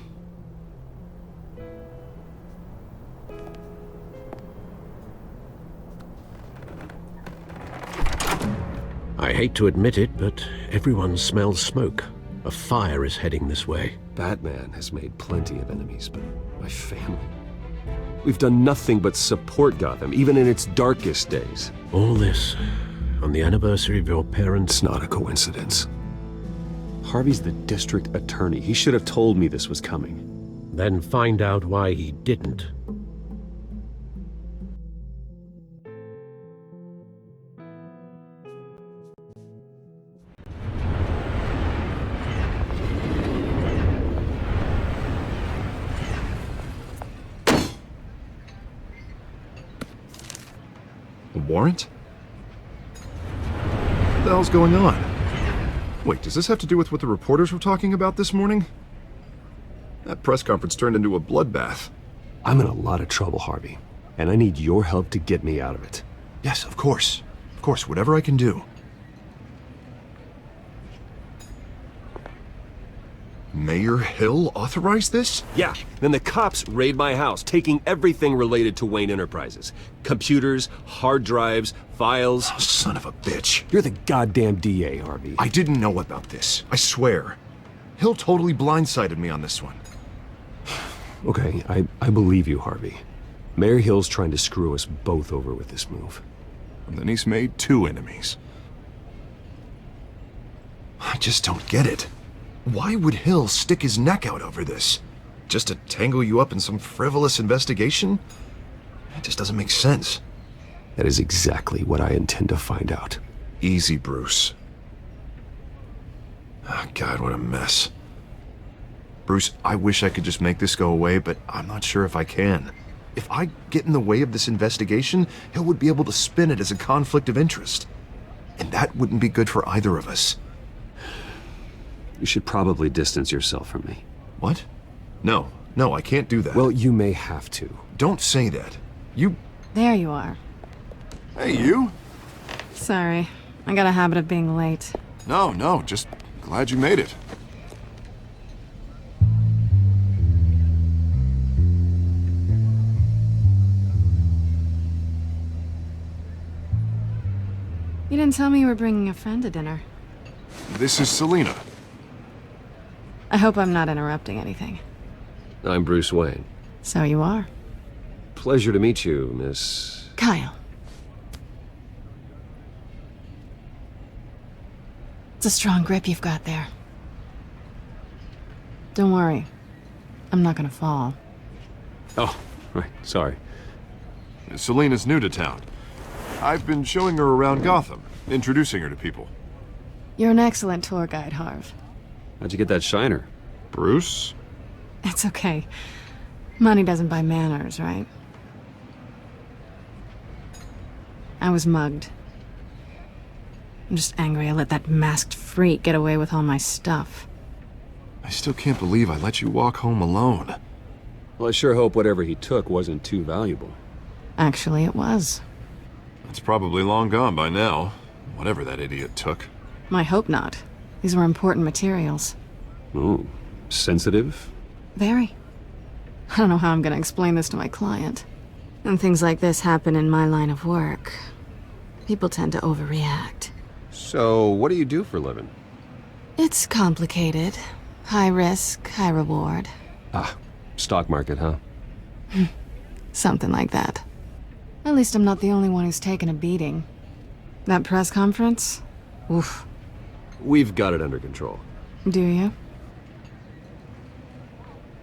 I hate to admit it, but everyone smells smoke. A fire is heading this way. Batman has made plenty of enemies, but my family... We've done nothing but support Gotham, even in its darkest days. All this on the anniversary of your parents'... It's not a coincidence. Harvey's the district attorney. He should have told me this was coming. Then find out why he didn't. A warrant? What the hell's going on? Wait, does this have to do with what the reporters were talking about this morning? That press conference turned into a bloodbath. I'm in a lot of trouble, Harvey, and I need your help to get me out of it. Yes, of course. Of course, whatever I can do. Mayor Hill authorized this? Yeah, then the cops raid my house, taking everything related to Wayne Enterprises. Computers, hard drives, files. Oh, son of a bitch. You're the goddamn DA, Harvey. I didn't know about this. I swear. Hill totally blindsided me on this one. Okay, I believe you, Harvey. Mayor Hill's trying to screw us both over with this move. And then he's made 2 enemies. I just don't get it. Why would Hill stick his neck out over this? Just to tangle you up in some frivolous investigation? It just doesn't make sense. That is exactly what I intend to find out. Easy, Bruce. Oh, God, what a mess. Bruce, I wish I could just make this go away, but I'm not sure if I can. If I get in the way of this investigation, Hill would be able to spin it as a conflict of interest. And that wouldn't be good for either of us. You should probably distance yourself from me. What? No, I can't do that. Well, you may have to. Don't say that. You... There you are. Hey, you? Sorry. I got a habit of being late. No, just glad you made it. You didn't tell me you were bringing a friend to dinner. This is Selina. I hope I'm not interrupting anything. I'm Bruce Wayne. So you are. Pleasure to meet you, Miss... Kyle. It's a strong grip you've got there. Don't worry. I'm not gonna fall. Oh, right, sorry. Selina's new to town. I've been showing her around Gotham, introducing her to people. You're an excellent tour guide, Harv. How'd you get that shiner? Bruce? It's okay. Money doesn't buy manners, right? I was mugged. I'm just angry I let that masked freak get away with all my stuff. I still can't believe I let you walk home alone. Well, I sure hope whatever he took wasn't too valuable. Actually, it was. It's probably long gone by now, whatever that idiot took. I hope not. These were important materials. Ooh, sensitive? Very. I don't know how I'm gonna explain this to my client. When things like this happen in my line of work, people tend to overreact. So, what do you do for a living? It's complicated. High risk, high reward. Ah, stock market, huh? Something like that. At least I'm not the only one who's taken a beating. That press conference? Oof. We've got it under control. Do you?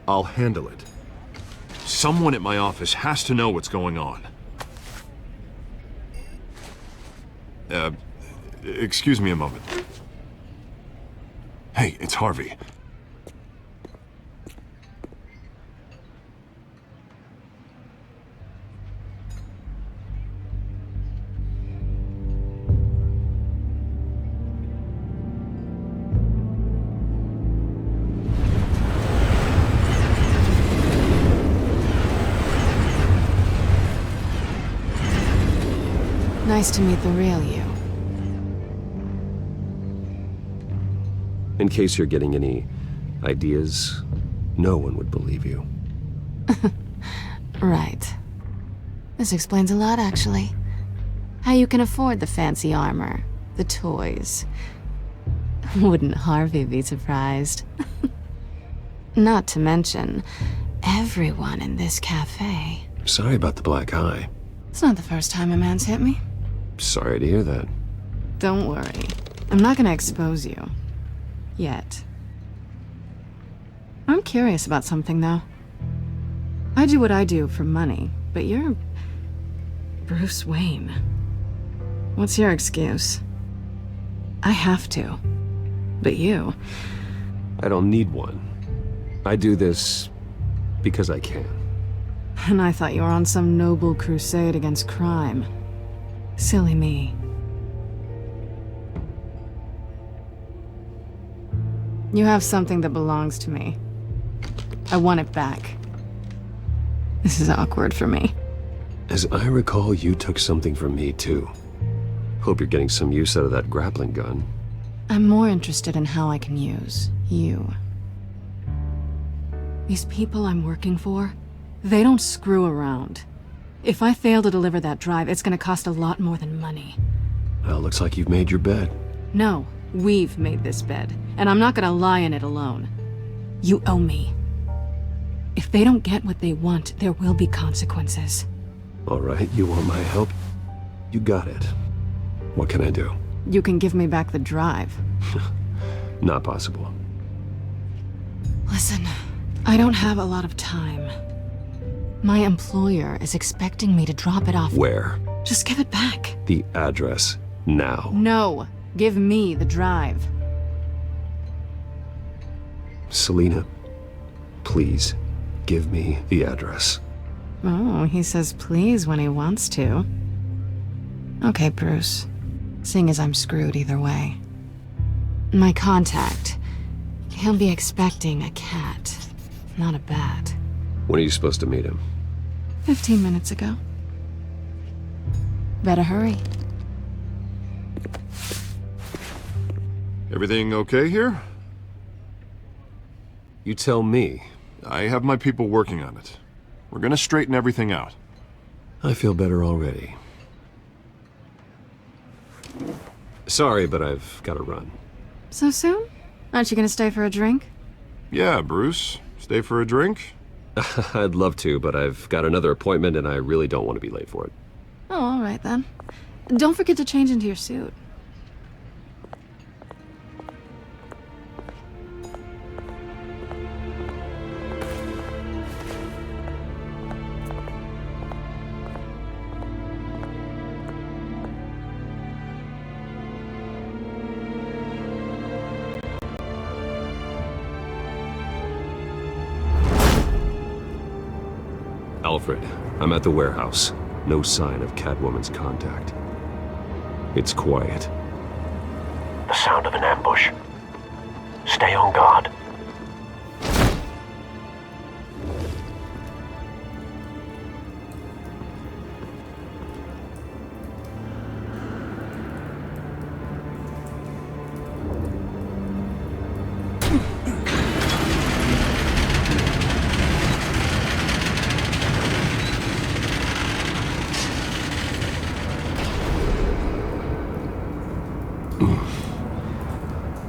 I'll handle it. Someone at my office has to know what's going on. Excuse me a moment. Hey, it's Harvey. Nice to meet the real you. In case you're getting any ideas, no one would believe you. Right. This explains a lot, actually. How you can afford the fancy armor, the toys. Wouldn't Harvey be surprised? Not to mention, everyone in this cafe. Sorry about the black eye. It's not the first time a man's hit me. Sorry to hear that. Don't worry. I'm not gonna expose you. Yet. I'm curious about something, though. I do what I do for money, but you're... Bruce Wayne. What's your excuse? I have to. But you... I don't need one. I do this because I can. And I thought you were on some noble crusade against crime. Silly me. You have something that belongs to me. I want it back. This is awkward for me. As I recall, you took something from me, too. Hope you're getting some use out of that grappling gun. I'm more interested in how I can use you. These people I'm working for, they don't screw around. If I fail to deliver that drive, it's gonna cost a lot more than money. Well, looks like you've made your bed. No, we've made this bed, and I'm not gonna lie in it alone. You owe me. If they don't get what they want, there will be consequences. All right, you want my help? You got it. What can I do? You can give me back the drive. Not possible. Listen, I don't have a lot of time. My employer is expecting me to drop it off. Where? Just give it back. The address, now. No, give me the drive. Selina, please, give me the address. Oh, he says please when he wants to. Okay, Bruce. Seeing as I'm screwed either way. My contact. He'll be expecting a cat, not a bat. When are you supposed to meet him? 15 minutes ago. Better hurry. Everything okay here? You tell me. I have my people working on it. We're gonna straighten everything out. I feel better already. Sorry, but I've got to run. So soon? Aren't you gonna stay for a drink? Yeah, Bruce. Stay for a drink? I'd love to, but I've got another appointment and I really don't want to be late for it. Oh, all right then. Don't forget to change into your suit. Alfred, I'm at the warehouse. No sign of Catwoman's contact. It's quiet. The sound of an ambush. Stay on guard.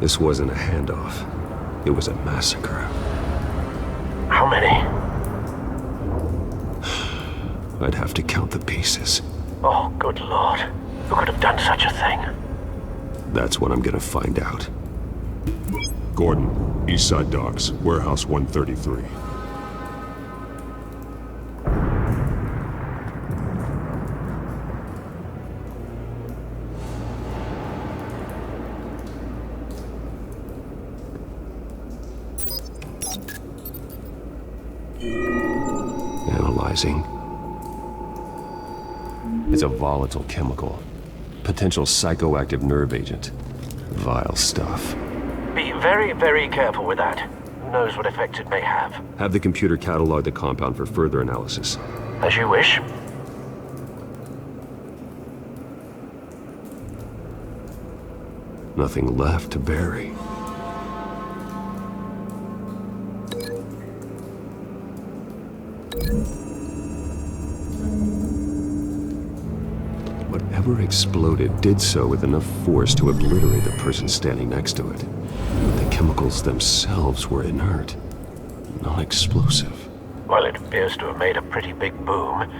This wasn't a handoff. It was a massacre. How many? I'd have to count the pieces. Oh, good Lord. Who could have done such a thing? That's what I'm gonna find out. Gordon, Eastside Docks, Warehouse 133. Analyzing. It's a volatile chemical. Potential psychoactive nerve agent. Vile stuff. Be very, very careful with that. Who knows what effect it may have. Have the computer catalog the compound for further analysis. As you wish. Nothing left to bury. exploded did so with enough force to obliterate the person standing next to it. But the chemicals themselves were inert, non-explosive. Well, it appears to have made a pretty big boom.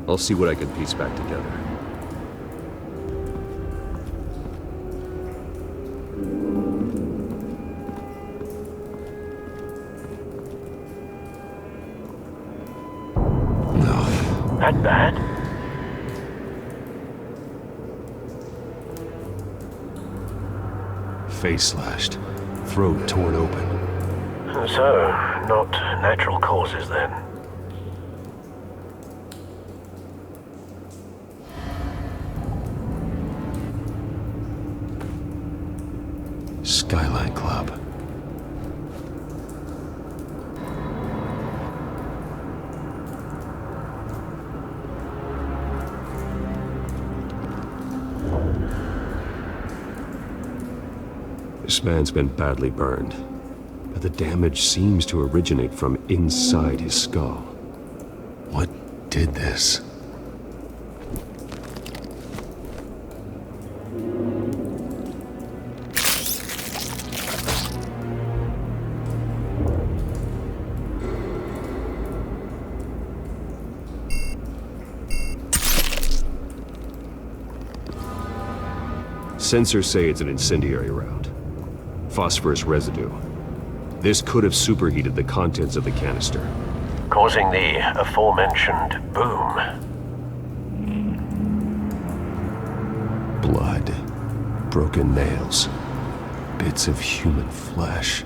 I'll see what I can piece back together. That bad? Face slashed, throat torn open. So, not natural causes then. Skyline Club. This man's been badly burned, but the damage seems to originate from inside his skull. What did this? Sensors say it's an incendiary round. Phosphorus residue. This could have superheated the contents of the canister, causing the aforementioned boom. Blood, broken nails, bits of human flesh.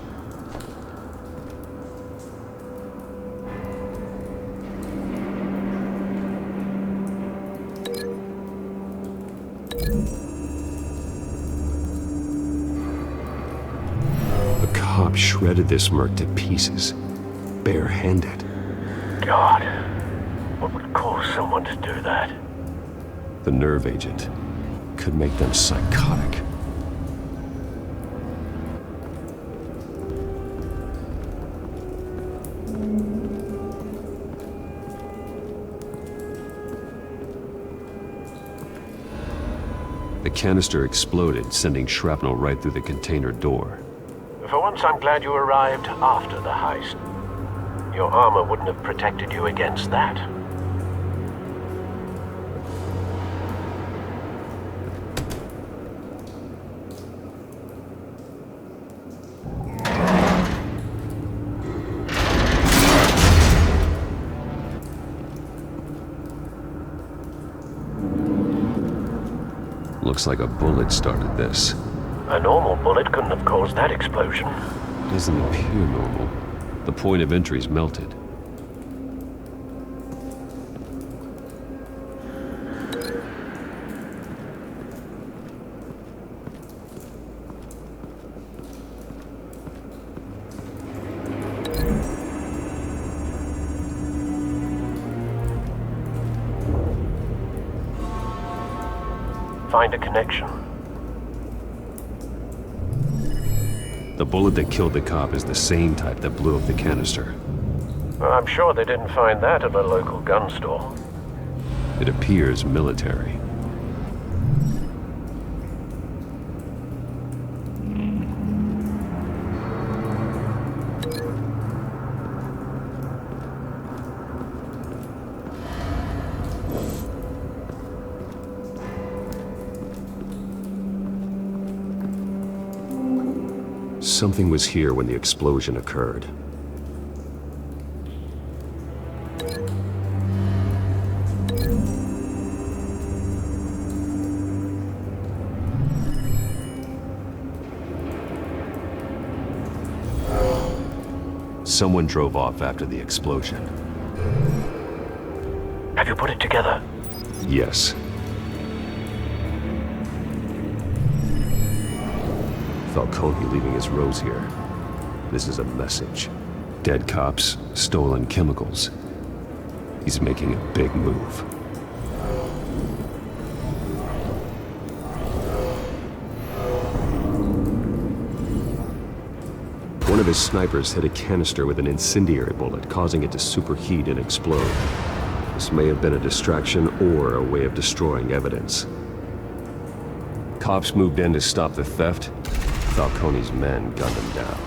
Shredded this merc to pieces, bare-handed. God, what would cause someone to do that? The nerve agent could make them psychotic. The canister exploded, sending shrapnel right through the container door. For once, I'm glad you arrived after the heist. Your armor wouldn't have protected you against that. Looks like a bullet started this. A normal bullet couldn't have caused that explosion. Doesn't appear normal. The point of entry's melted. Find a connection. The bullet that killed the cop is the same type that blew up the canister. Well, I'm sure they didn't find that at a local gun store. It appears military. Something was here when the explosion occurred. Someone drove off after the explosion. Have you put it together? Yes. Falcone leaving his rose here. This is a message. Dead cops, stolen chemicals. He's making a big move. One of his snipers hit a canister with an incendiary bullet, causing it to superheat and explode. This may have been a distraction or a way of destroying evidence. Cops moved in to stop the theft. Falcone's men gunned him down.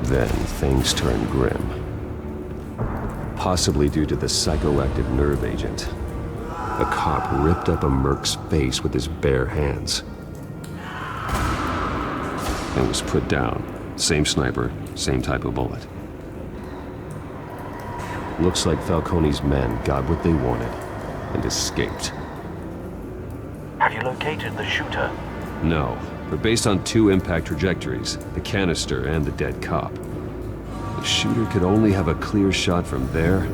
Then things turned grim. Possibly due to the psychoactive nerve agent. A cop ripped up a merc's face with his bare hands. And was put down. Same sniper, same type of bullet. Looks like Falcone's men got what they wanted and escaped. Have you located the shooter? No, but based on 2 impact trajectories, the canister and the dead cop, the shooter could only have a clear shot from there,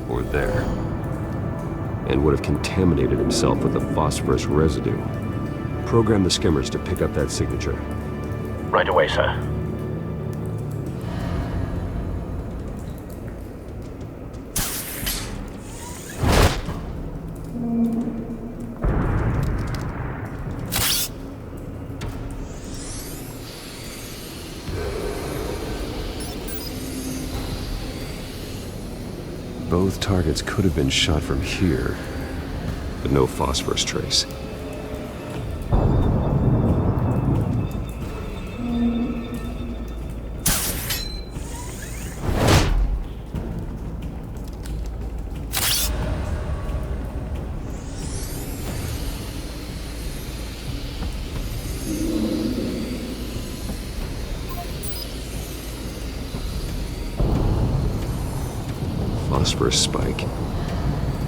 or there, and would have contaminated himself with the phosphorus residue. Program the skimmers to pick up that signature. Right away, sir. Both targets could have been shot from here, but no phosphorus trace. Phosphorus spike.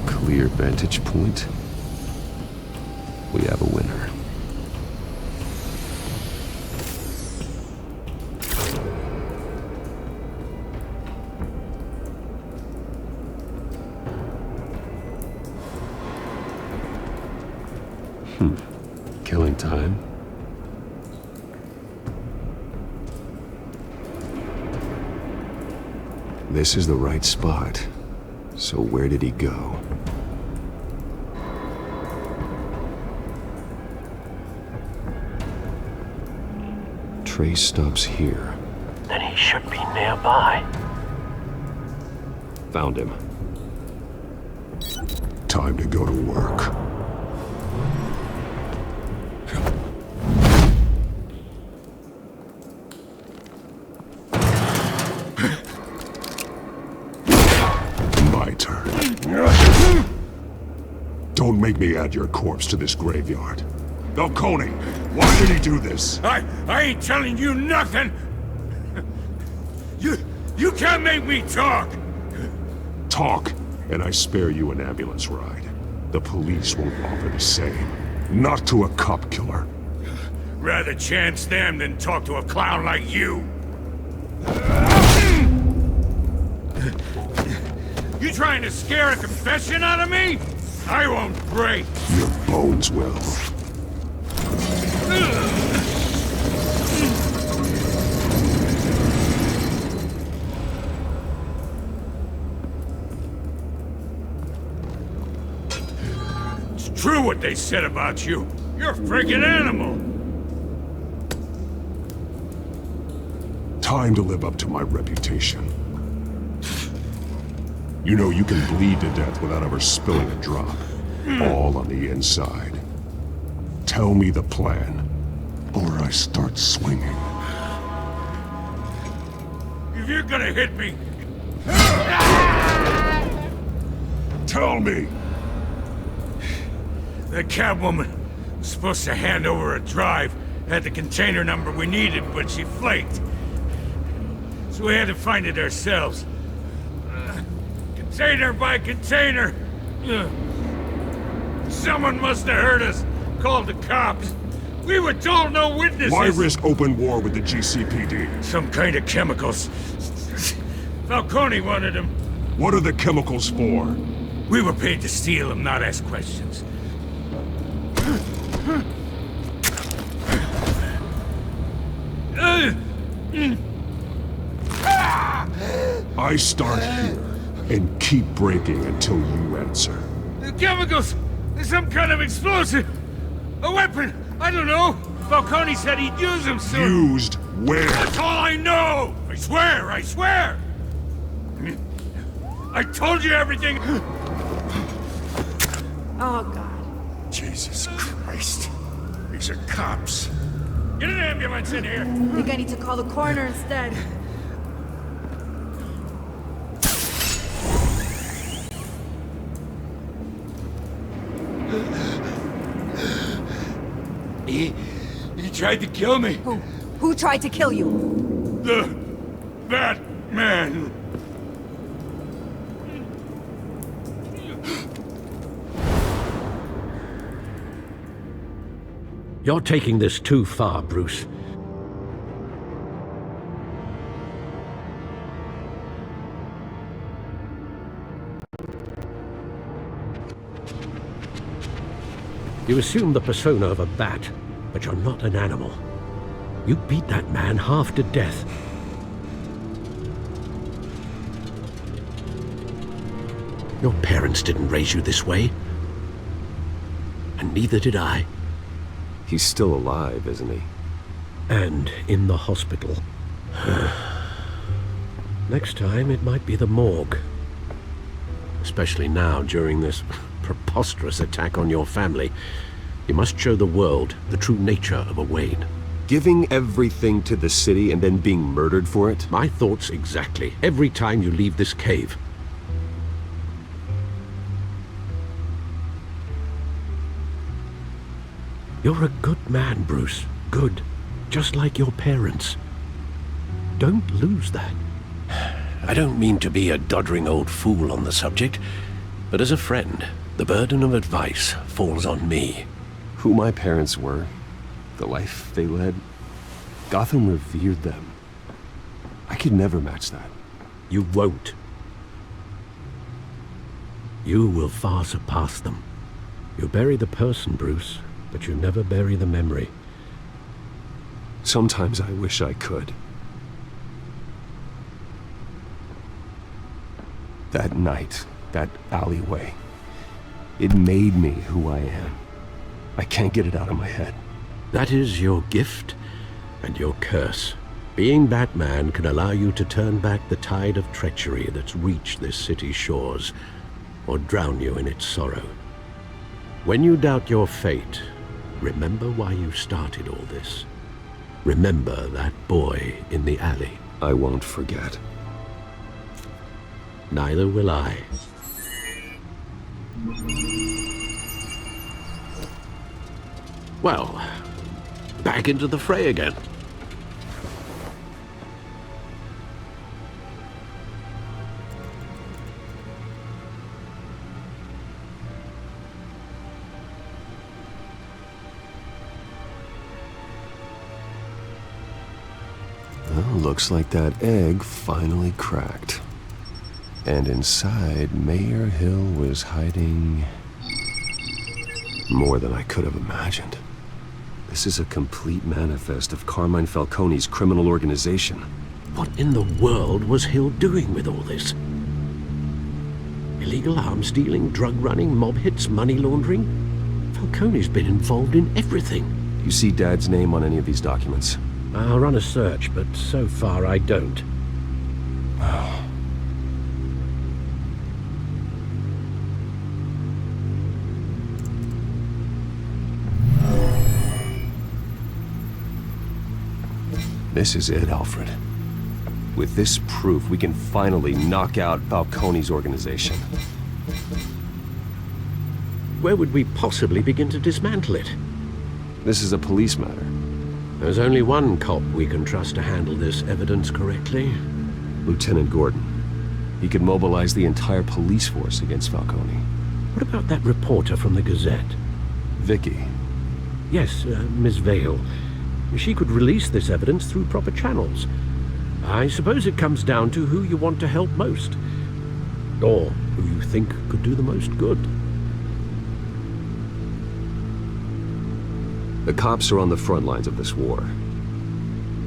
Clear vantage point. We have a winner. Killing time. This is the right spot. So where did he go? Trace stops here. Then he should be nearby. Found him. Time to go to work. Don't make me add your corpse to this graveyard. Falcone, why did he do this? I ain't telling you nothing! You can't make me talk! Talk, and I spare you an ambulance ride. The police won't offer the same. Not to a cop killer. Rather chance them than talk to a clown like you. You trying to scare a confession out of me? I won't break. Your bones will. It's true what they said about you. You're a freaking animal. Time to live up to my reputation. You know you can bleed to death without ever spilling a drop. All on the inside. Tell me the plan, or I start swinging. If you're gonna hit me... Tell me! The cabwoman was supposed to hand over a drive, had the container number we needed, but she flaked. So we had to find it ourselves. Container by container. Someone must have heard us, called the cops. We were told no witnesses. Why risk open war with the GCPD? Some kind of chemicals. Falcone wanted them. What are the chemicals for? We were paid to steal them, not ask questions. I start here and keep breaking until you answer. The chemicals! Some kind of explosive! A weapon! I don't know! Falcone said he'd use them soon! Used where? That's all I know! I swear! I swear! I told you everything! Oh, God. Jesus Christ. These are cops. Get an ambulance in here! I think I need to call the coroner instead. He tried to kill me. Who tried to kill you? That man. You're taking this too far, Bruce. You assume the persona of a bat, but you're not an animal. You beat that man half to death. Your parents didn't raise you this way. And neither did I. He's still alive, isn't he? And in the hospital. Next time, it might be the morgue. Especially now, during this preposterous attack on your family. You must show the world the true nature of a Wayne. Giving everything to the city and then being murdered for it? My thoughts exactly. Every time you leave this cave. You're a good man, Bruce. Good. Just like your parents. Don't lose that. I don't mean to be a doddering old fool on the subject, but as a friend, the burden of advice falls on me. Who my parents were, the life they led, Gotham revered them. I could never match that. You won't. You will far surpass them. You bury the person, Bruce, but you never bury the memory. Sometimes I wish I could. That night, that alleyway, it made me who I am. I can't get it out of my head. That is your gift and your curse. Being Batman can allow you to turn back the tide of treachery that's reached this city's shores, or drown you in its sorrow. When you doubt your fate, remember why you started all this. Remember that boy in the alley. I won't forget. Neither will I. Well, back into the fray again. Well, looks like that egg finally cracked. And inside, Mayor Hill was hiding more than I could have imagined. This is a complete manifest of Carmine Falcone's criminal organization. What in the world was Hill doing with all this? Illegal arms dealing, drug running, mob hits, money laundering? Falcone's been involved in everything. You see Dad's name on any of these documents? I'll run a search, but so far I don't. Oh. This is it, Alfred. With this proof, we can finally knock out Falcone's organization. Where would we possibly begin to dismantle it? This is a police matter. There's only one cop we can trust to handle this evidence correctly. Lieutenant Gordon. He could mobilize the entire police force against Falcone. What about that reporter from the Gazette? Vicky. Yes, Miss Vale. She could release this evidence through proper channels. I suppose it comes down to who you want to help most. Or who you think could do the most good. The cops are on the front lines of this war.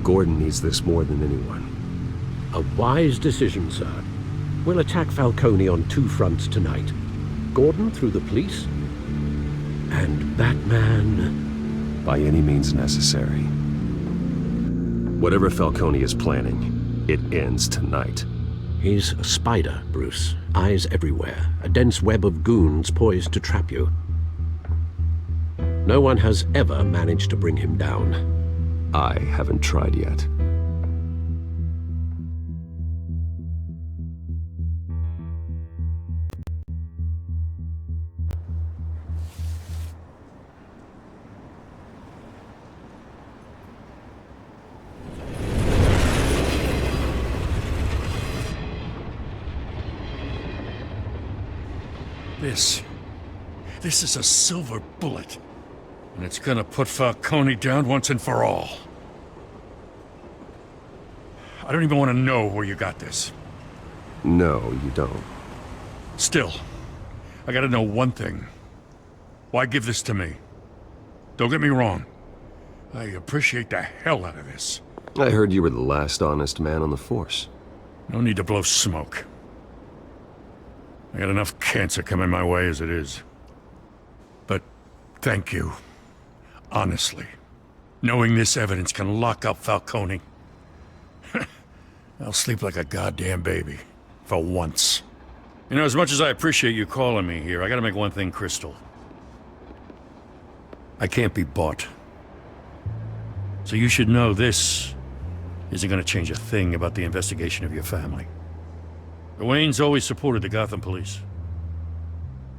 Gordon needs this more than anyone. A wise decision, sir. We'll attack Falcone on two fronts tonight. Gordon through the police, and Batman... by any means necessary. Whatever Falcone is planning, it ends tonight. He's a spider, Bruce. Eyes everywhere. A dense web of goons poised to trap you. No one has ever managed to bring him down. I haven't tried yet. This is a silver bullet. And it's gonna put Falcone down once and for all. I don't even want to know where you got this. No, you don't. Still, I gotta know one thing. Why give this to me? Don't get me wrong. I appreciate the hell out of this. I heard you were the last honest man on the force. No need to blow smoke. I got enough cancer coming my way as it is. But thank you. Honestly. Knowing this evidence can lock up Falcone. I'll sleep like a goddamn baby. For once. You know, as much as I appreciate you calling me here, I gotta make one thing crystal. I can't be bought. So you should know this isn't gonna change a thing about the investigation of your family. The Waynes always supported the Gotham police.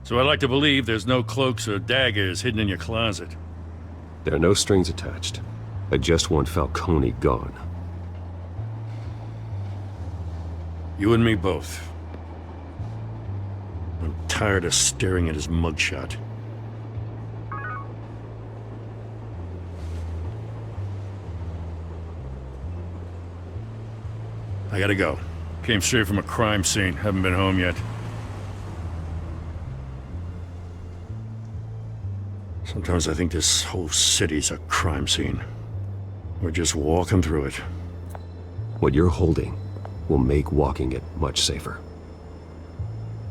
So I like to believe there's no cloaks or daggers hidden in your closet. There are no strings attached. I just want Falcone gone. You and me both. I'm tired of staring at his mugshot. I gotta go. Came straight from a crime scene. Haven't been home yet. Sometimes I think this whole city's a crime scene. We're just walking through it. What you're holding will make walking it much safer.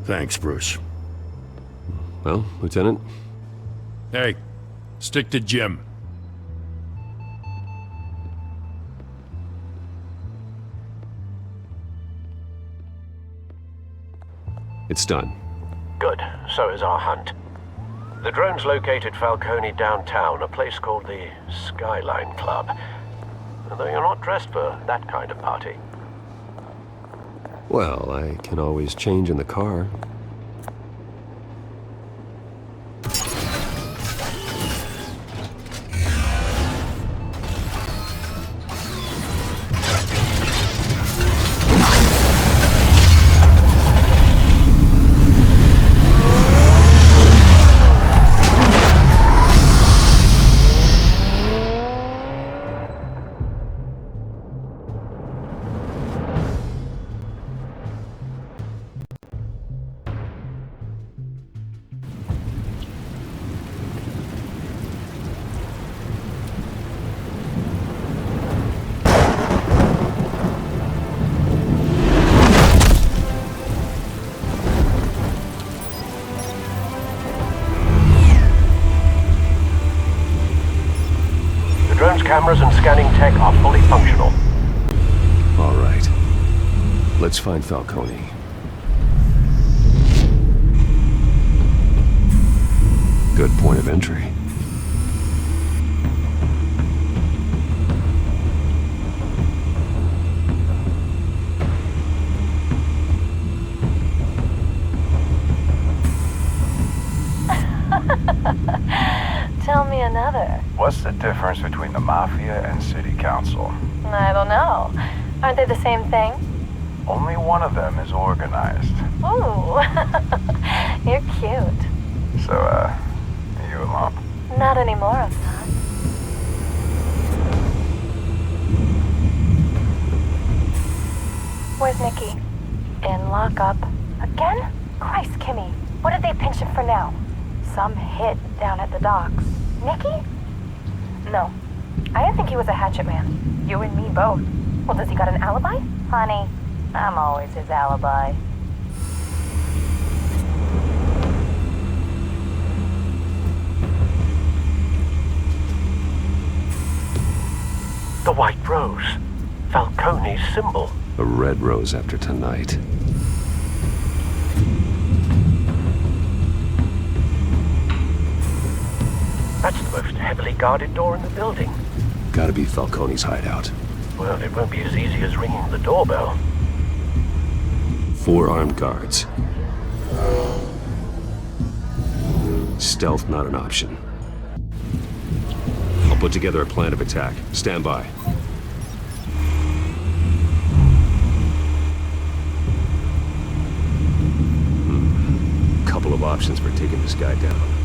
Thanks, Bruce. Well, Lieutenant? Hey, stick to Jim. It's done. Good. So is our hunt. The drones located Falcone downtown, a place called the Skyline Club. Although you're not dressed for that kind of party. Well, I can always change in the car. Cameras and scanning tech are fully functional. All right. Let's find Falcone. Good point of entry. Tell me another. What's the difference between the Mafia and City Council? I don't know. Aren't they the same thing? Only one of them is organized. Ooh, you're cute. So, are you alone? Not anymore, I'm not. Where's Nikki? In lockup. Again? Christ, Kimmy. What did they pinch him for now? Some hit down at the docks. Nikki? No. I didn't think he was a hatchet man. You and me both. Well, does he got an alibi? Honey, I'm always his alibi. The White Rose. Falcone's symbol. A red rose after tonight. That's the most heavily guarded door in the building. Gotta be Falcone's hideout. Well, it won't be as easy as ringing the doorbell. 4 armed guards. Stealth not an option. I'll put together a plan of attack. Stand by. Couple of options for taking this guy down.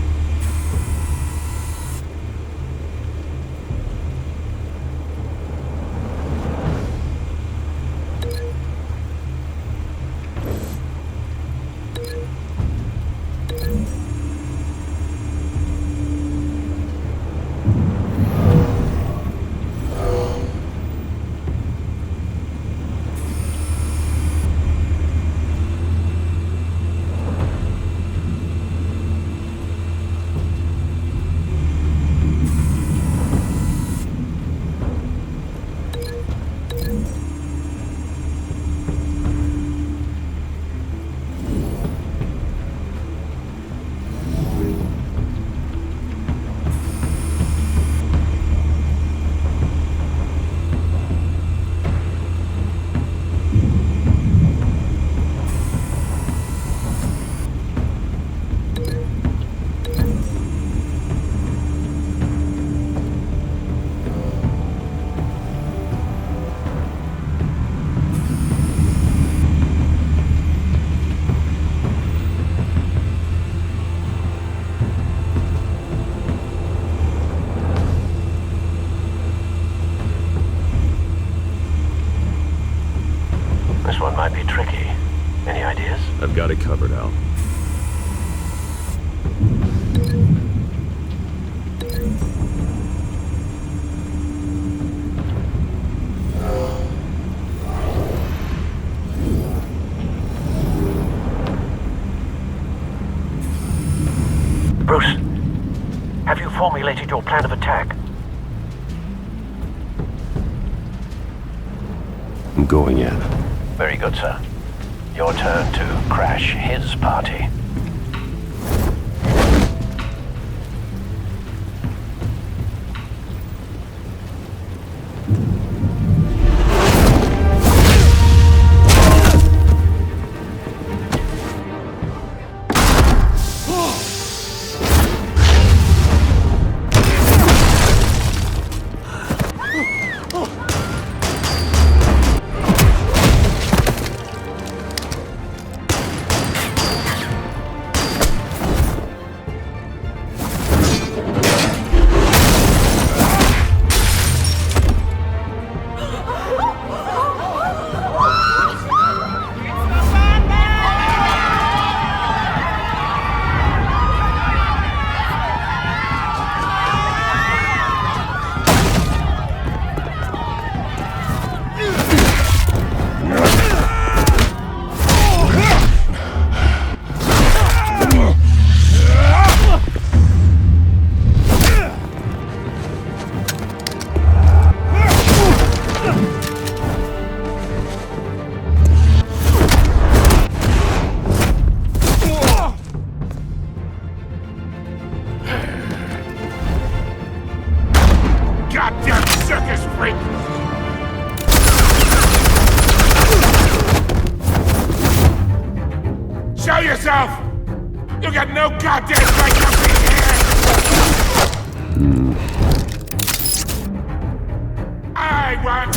This one might be tricky. Any ideas? I've got it covered, Al. Bruce, have you formulated your plan of attack? I'm going in. Very good, sir. Your turn to crash his party. Goddamn circus freak! Show yourself! You got no goddamn right to be here! I want...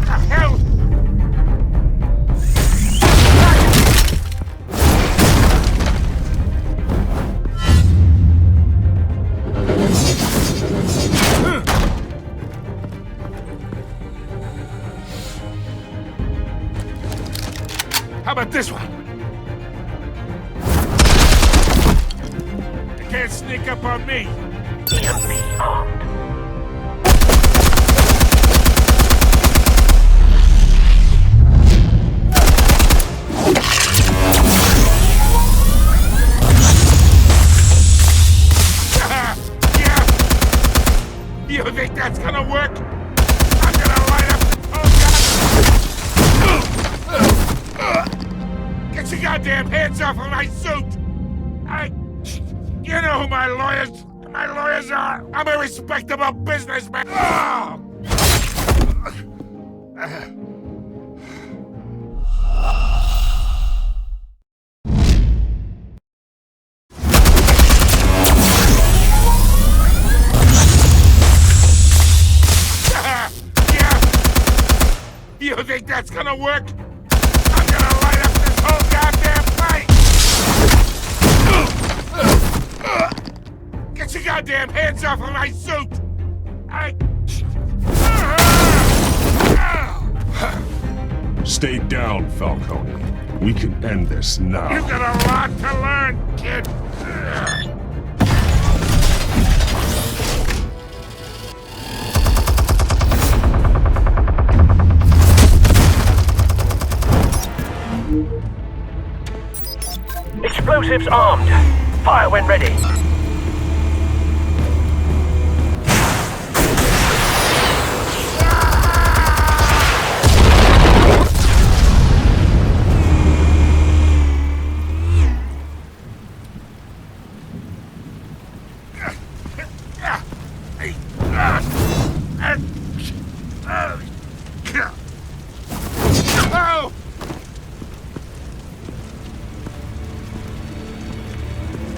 The hell? How about this one? You can't sneak up on me. Enemy armed. Yeah. You think that's gonna work? I'm gonna light up. Oh God! Get your goddamn hands off of my suit! You know who my lawyers are. I'm a respectable businessman. Oh! You think that's gonna work? I'm gonna light up this whole goddamn place! Get your goddamn hands off of my suit! Stay down, Falcone. We can end this now. You've got a lot to learn, kid! Explosives armed. Fire when ready.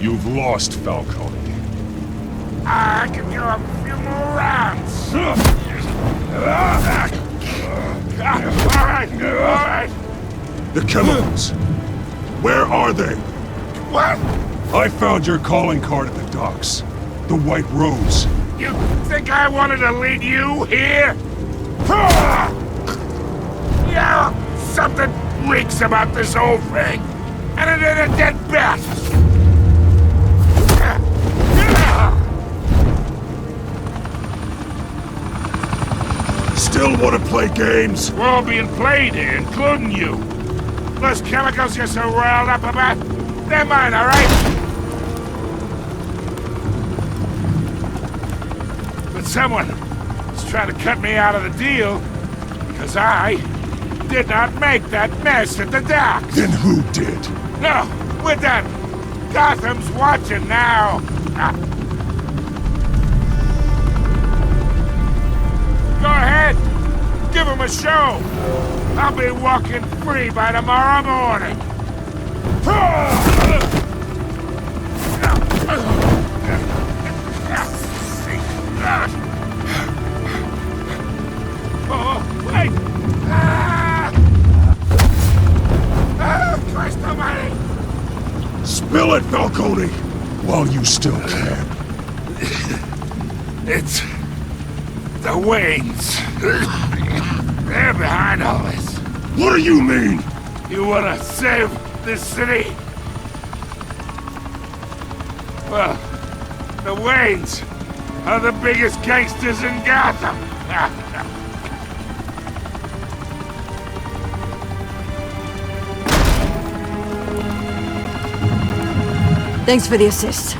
You've lost, Falcone. I can do a few more rounds. All right. The chemicals. Where are they? What? I found your calling card at the docks. The White Rose. You think I wanted to lead you here? Yeah, something reeks about this whole thing. And it ain't a dead bat. Still want to play games? We're all being played here, including you. Those chemicals you're so riled up about, they're mine, all right? But someone is trying to cut me out of the deal because I did not make that mess at the docks. Then who did? No, we're done. Gotham's watching now. Go ahead. Give him a show. I'll be walking free by tomorrow morning. Oh, wait! Christ almighty! Spill it, Falcone, while you still can. It's the Waynes. They're behind all this. What do you mean? You wanna save this city? Well, the Waynes are the biggest gangsters in Gotham. Thanks for the assist.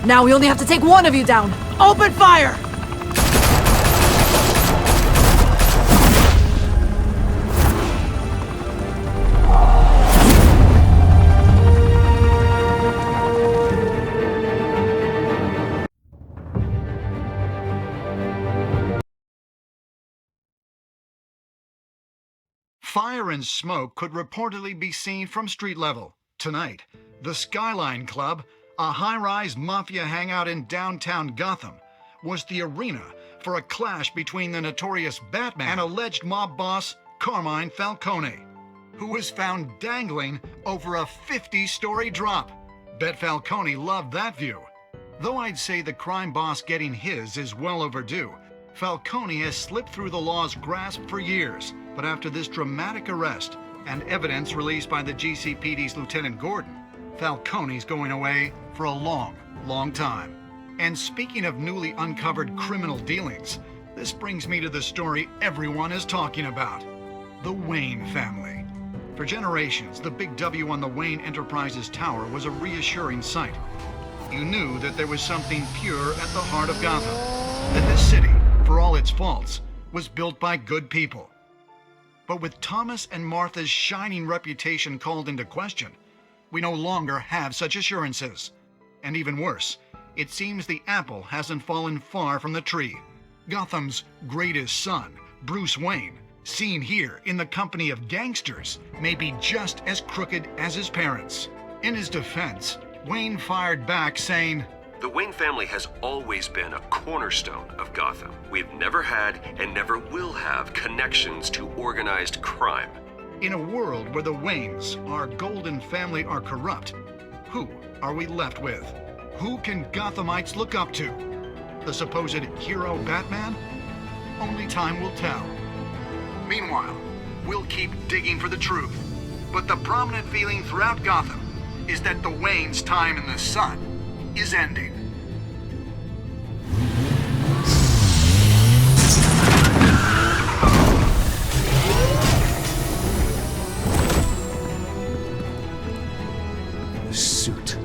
Now we only have to take one of you down. Open fire! Fire and smoke could reportedly be seen from street level. Tonight, the Skyline Club, a high-rise mafia hangout in downtown Gotham, was the arena for a clash between the notorious Batman and alleged mob boss Carmine Falcone, who was found dangling over a 50-story drop. Bet Falcone loved that view. Though I'd say the crime boss getting his is well overdue, Falcone has slipped through the law's grasp for years. But after this dramatic arrest and evidence released by the GCPD's Lieutenant Gordon, Falcone's going away for a long, long time. And speaking of newly uncovered criminal dealings, this brings me to the story everyone is talking about: the Wayne family. For generations, the big W on the Wayne Enterprises Tower was a reassuring sight. You knew that there was something pure at the heart of Gotham, that this city, for all its faults, was built by good people. But with Thomas and Martha's shining reputation called into question, We no longer have such assurances. And even worse, it seems the apple hasn't fallen far from the tree. Gotham's greatest son, Bruce Wayne, seen here in the company of gangsters, may be just as crooked as his parents. In his defense, Wayne fired back saying, "The Wayne family has always been a cornerstone of Gotham. We've never had and never will have connections to organized crime." In a world where the Waynes, our golden family, are corrupt, who are we left with? Who can Gothamites look up to? The supposed hero Batman? Only time will tell. Meanwhile, we'll keep digging for the truth. But the prominent feeling throughout Gotham is that the Waynes' time in the sun is ending. The suit,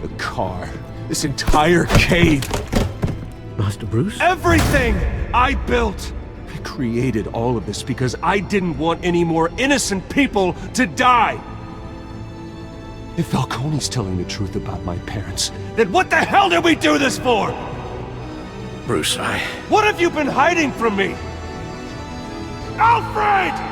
the car, this entire cave. Master Bruce? Everything I built! I created all of this because I didn't want any more innocent people to die! If Falcone's telling the truth about my parents, then what the hell did we do this for? Bruce, What have you been hiding from me? Alfred!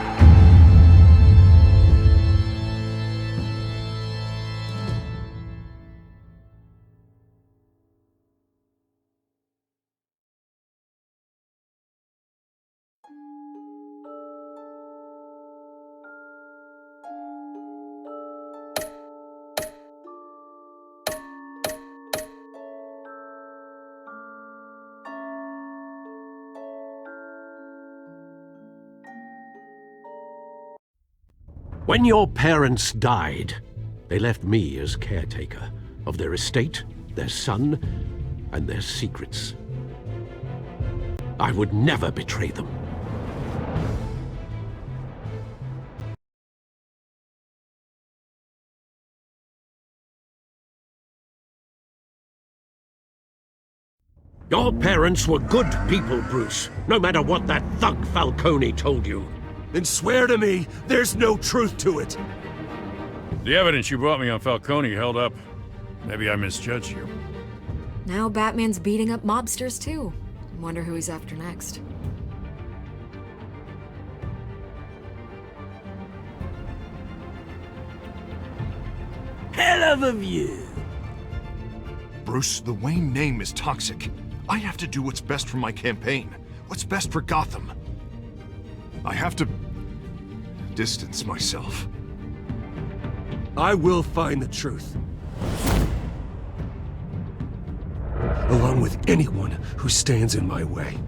When your parents died, they left me as caretaker of their estate, their son, and their secrets. I would never betray them. Your parents were good people, Bruce, no matter what that thug Falcone told you. Then swear to me there's no truth to it. The evidence you brought me on Falcone held up. Maybe I misjudged you. Now Batman's beating up mobsters too. Wonder who he's after next. Hell of a view. Bruce, the Wayne name is toxic. I have to do what's best for my campaign. What's best for Gotham. I have to distance myself. I will find the truth. Along with anyone who stands in my way.